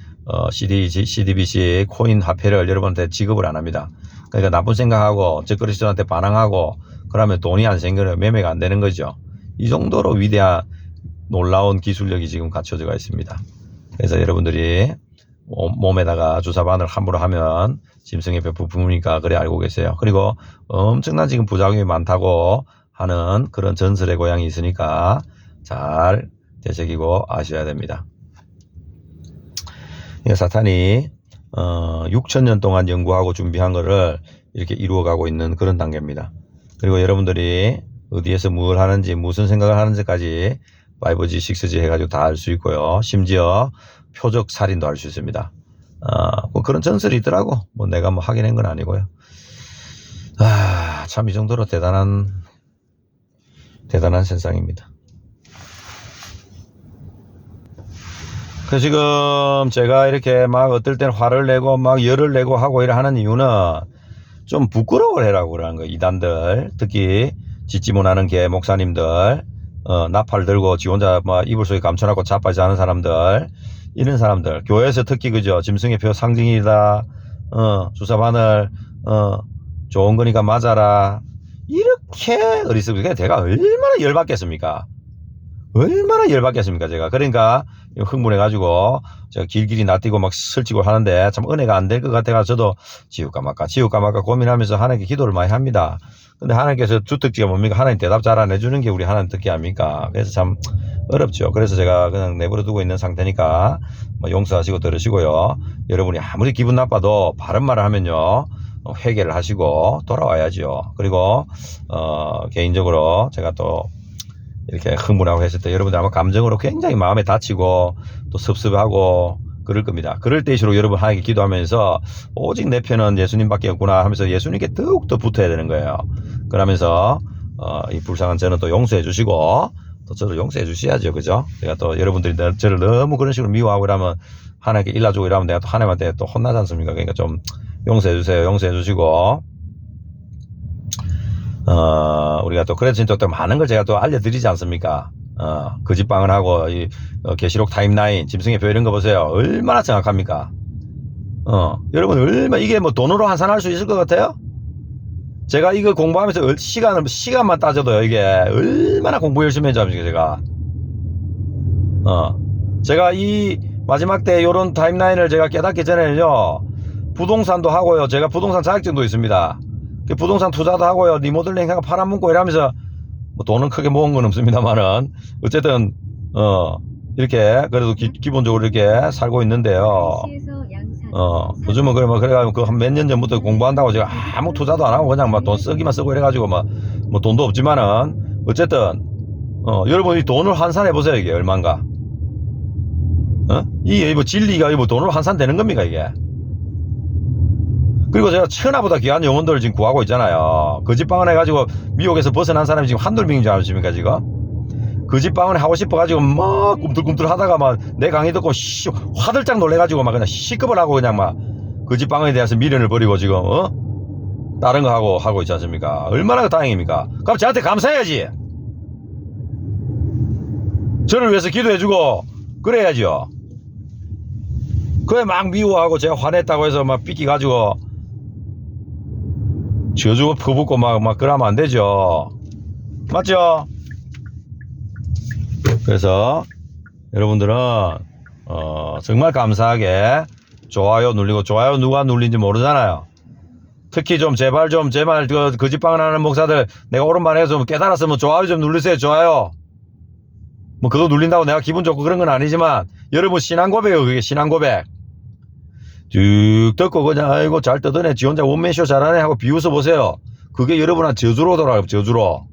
CDBC 코인 화폐를 여러분한테 지급을 안 합니다. 그러니까 나쁜 생각하고 저 그리스도한테 반항하고 그러면 돈이 안 생겨요. 매매가 안 되는 거죠. 이 정도로 위대한 놀라운 기술력이 지금 갖춰져 있습니다. 그래서 여러분들이 몸에다가 주사바늘 함부로 하면 짐승의 부품이니까 그래 알고 계세요. 그리고 엄청난 지금 부작용이 많다고 하는 그런 전설의 고향이 있으니까 잘 되새기고 아셔야 됩니다. 사탄이 6,000년 동안 연구하고 준비한 거를 이렇게 이루어가고 있는 그런 단계입니다. 그리고 여러분들이 어디에서 뭘 하는지 무슨 생각을 하는지까지 5G, 6G 해가지고 다 알 수 있고요. 심지어 표적 살인도 할 수 있습니다. 뭐 그런 전설이 있더라고. 뭐 내가 뭐 확인한 건 아니고요. 참 이 정도로 대단한 세상입니다. 그 지금 제가 이렇게 막 어떨 때는 화를 내고 막 열을 내고 하고 이래 하는 이유는 좀 부끄러워 해라고 그러는 거예요. 이단들 특히 짓지 못하는 개 목사님들 나팔 들고 지 혼자 막 이불 속에 감춰놓고 자빠지 하는 사람들 이런 사람들 교회에서 특히 그죠 짐승의 표 상징이다 주사바늘 좋은 거니까 맞아라 이렇게 어리석게 제가 얼마나 열받겠습니까? 제가 그러니까 흥분해 가지고 제가 길길이 낯뛰고 막 설치고 하는데 참 은혜가 안 될 것 같아가 저도 지울까 말까 고민하면서 하나님께 기도를 많이 합니다. 근데 하나님께서 주특기가 뭡니까? 하나님 대답 잘 안 해주는 게 우리 하나님 특기 아닙니까? 그래서 참 어렵죠. 그래서 제가 그냥 내버려 두고 있는 상태니까 뭐 용서하시고 들으시고요. 여러분이 아무리 기분 나빠도 바른 말을 하면요 회개를 하시고 돌아와야죠. 그리고 개인적으로 제가 또 이렇게 흥분하고 했을 때 여러분들 아마 감정으로 굉장히 마음에 다치고 또 섭섭하고 그럴 겁니다. 그럴 때일수록 여러분 하나님께 기도하면서 오직 내 편은 예수님밖에 없구나 하면서 예수님께 더욱더 붙어야 되는 거예요. 그러면서 이 불쌍한 저는 또 용서해 주시고 또 저를 용서해 주셔야죠. 그죠? 제가 또 여러분들이 저를 너무 그런 식으로 미워하고 이러면 하나님께 일러주고 이러면 내가 또 하나님한테 또 혼나지 않습니까? 그러니까 좀 용서해 주세요. 용서해 주시고 우리가 또 그래서 진짜 또 많은 걸 제가 또 알려드리지 않습니까? 거짓방을 하고 이 계시록 타임라인 짐승의 표 이런 거 보세요. 얼마나 정확합니까? 여러분 얼마 이게 뭐 돈으로 환산할 수 있을 것 같아요? 제가 이거 공부하면서 시간만 따져도요 이게 얼마나 공부 열심히 했죠 제가 이 마지막 때 요런 타임라인을 제가 깨닫기 전에는요 부동산도 하고요 제가 부동산 자격증도 있습니다. 부동산 투자도 하고요 리모델링 하고 팔아먹고 이러면서 뭐 돈은 크게 모은 건 없습니다만은 어쨌든 이렇게 그래도 기본적으로 이렇게 살고 있는데요. 요즘은 그래 뭐 그래가지고 그 한 몇 년 전부터 공부한다고 제가 아무 투자도 안 하고 그냥 막 돈 쓰기만 쓰고 이래가지고 뭐 돈도 없지만은 어쨌든 여러분이 돈을 환산해 보세요. 이게 얼마인가? 이게 뭐 진리가 뭐 돈으로 환산되는 겁니까 이게? 그리고 제가 천하보다 귀한 영혼들을 지금 구하고 있잖아요. 거짓방언 해가지고 미혹에서 벗어난 사람이 지금 한둘 명인 줄 아십니까 지금? 거짓방언 하고 싶어가지고 막 꿈틀꿈틀 하다가 막 내 강의 듣고 화들짝 놀래가지고 막 그냥 시급을 하고 그냥 막 거짓방언에 대해서 미련을 버리고 지금 다른 거 하고 있지 않습니까? 얼마나 다행입니까? 그럼 저한테 감사해야지. 저를 위해서 기도해주고 그래야죠. 그래 막 미워하고 제가 화냈다고 해서 막 삐끼가지고 저주고 퍼붓고 막 그러면 안 되죠. 맞죠? 그래서 여러분들은 정말 감사하게 좋아요 눌리고, 좋아요 누가 눌린지 모르잖아요. 특히 좀 제발 그 거짓방언 하는 목사들 내가 옳은 말 해서 깨달았으면 좋아요 좀 누르세요. 좋아요. 뭐 그거 눌린다고 내가 기분 좋고 그런 건 아니지만 여러분 신앙 고백이에요. 그게 신앙 고백. 쭉 듣고 그냥 아이고 잘 떠드네 지 혼자 원맨쇼 잘하네 하고 비웃어 보세요. 그게 여러분한테 저주로 돌아가요. 저주로.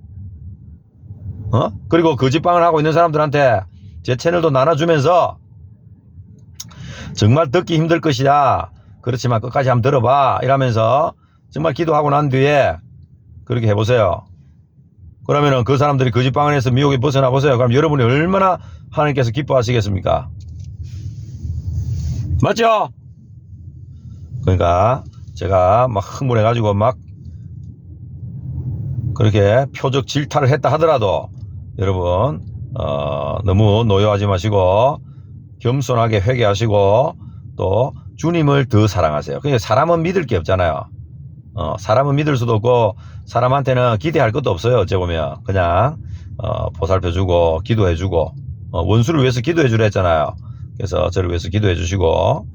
그리고 거짓방을 하고 있는 사람들한테 제 채널도 나눠주면서 정말 듣기 힘들 것이다. 그렇지만 끝까지 한번 들어봐. 이러면서 정말 기도하고 난 뒤에 그렇게 해보세요. 그러면은 그 사람들이 거짓방을 해서 미혹에 벗어나 보세요. 그럼 여러분이 얼마나 하나님께서 기뻐하시겠습니까? 맞죠? 그러니까 제가 막 흥분해가지고 막 그렇게 표적 질타를 했다 하더라도 여러분 너무 노여하지 마시고 겸손하게 회개하시고 또 주님을 더 사랑하세요. 그러니까 사람은 믿을 게 없잖아요. 사람은 믿을 수도 없고 사람한테는 기대할 것도 없어요. 어째 보면 그냥 보살펴주고 기도해주고 원수를 위해서 기도해주라 했잖아요. 그래서 저를 위해서 기도해주시고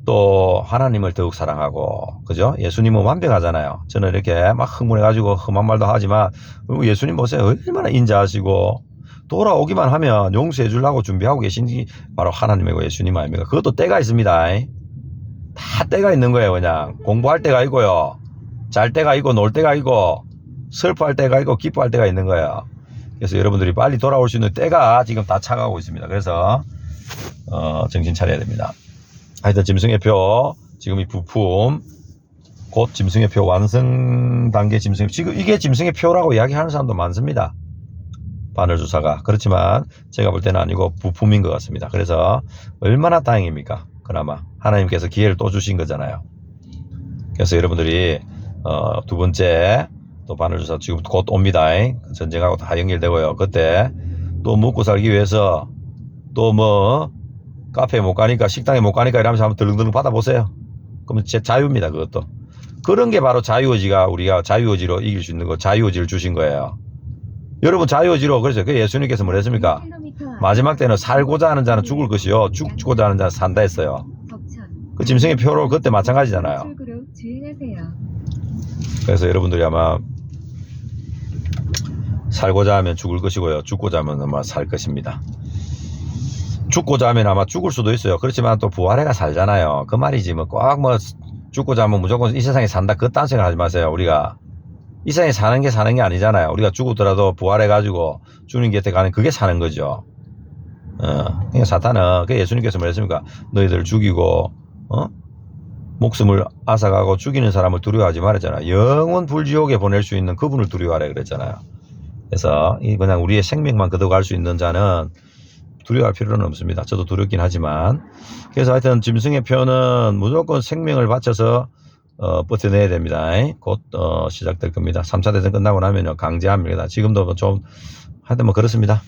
또 하나님을 더욱 사랑하고 그죠? 예수님은 완벽하잖아요. 저는 이렇게 막 흥분해가지고 험한 말도 하지만 예수님 보세요. 얼마나 인자하시고 돌아오기만 하면 용서해 주려고 준비하고 계신 게 바로 하나님이고 예수님 아닙니까? 그것도 때가 있습니다. 다 때가 있는 거예요. 그냥 공부할 때가 있고요, 잘 때가 있고 놀 때가 있고 슬퍼할 때가 있고 기뻐할 때가 있는 거예요. 그래서 여러분들이 빨리 돌아올 수 있는 때가 지금 다 차가고 있습니다. 그래서 정신 차려야 됩니다. 하여튼 짐승의 표, 지금 이 부품 곧 짐승의 표 완성 단계 짐승의 표, 지금 이게 짐승의 표라고 이야기하는 사람도 많습니다. 바늘주사가. 그렇지만 제가 볼 때는 아니고 부품인 것 같습니다. 그래서 얼마나 다행입니까? 그나마 하나님께서 기회를 또 주신 거잖아요. 그래서 여러분들이 두 번째 또 바늘주사 지금 곧 옵니다. 전쟁하고 다 연결되고요. 그때 또 먹고 살기 위해서 또 뭐 카페에 못 가니까 식당에 못 가니까 이러면서 한번 들릉들릉 받아보세요. 그러면 제 자유입니다. 그것도. 그런 게 바로 자유의지가, 우리가 자유의지로 이길 수 있는 거, 자유의지를 주신 거예요. 여러분 자유의지로, 그래서 그 예수님께서 뭐 했습니까? 마지막 때는 살고자 하는 자는 죽을 것이요 죽고자 하는 자는 산다 했어요. 그 짐승의 표로 그때 마찬가지잖아요. 그래서 여러분들이 아마 살고자 하면 죽을 것이고요, 죽고자 하면 아마 살 것입니다. 죽고자 하면 아마 죽을 수도 있어요. 그렇지만 또 부활해가 살잖아요. 그 말이지 뭐 꼭 뭐 죽고자 하면 무조건 이 세상에 산다, 그딴 생각 하지 마세요. 우리가 이 세상에 사는 게 아니잖아요. 우리가 죽었더라도 부활해가지고 주님 곁에 가는, 그게 사는 거죠. 그러니까 사탄은, 그 예수님께서 뭐랬습니까? 너희들 죽이고 목숨을 앗아가고 죽이는 사람을 두려워하지 말았잖아요. 영원 불지옥에 보낼 수 있는 그분을 두려워하라 그랬잖아요. 그래서 그냥 우리의 생명만 거둬갈 수 있는 자는 두려워할 필요는 없습니다. 저도 두렵긴 하지만. 그래서 하여튼 짐승의 표는 무조건 생명을 바쳐서 버텨내야 됩니다. 곧 시작될 겁니다. 3차 대전 끝나고 나면 강제합니다. 지금도 좀 하여튼 뭐 그렇습니다.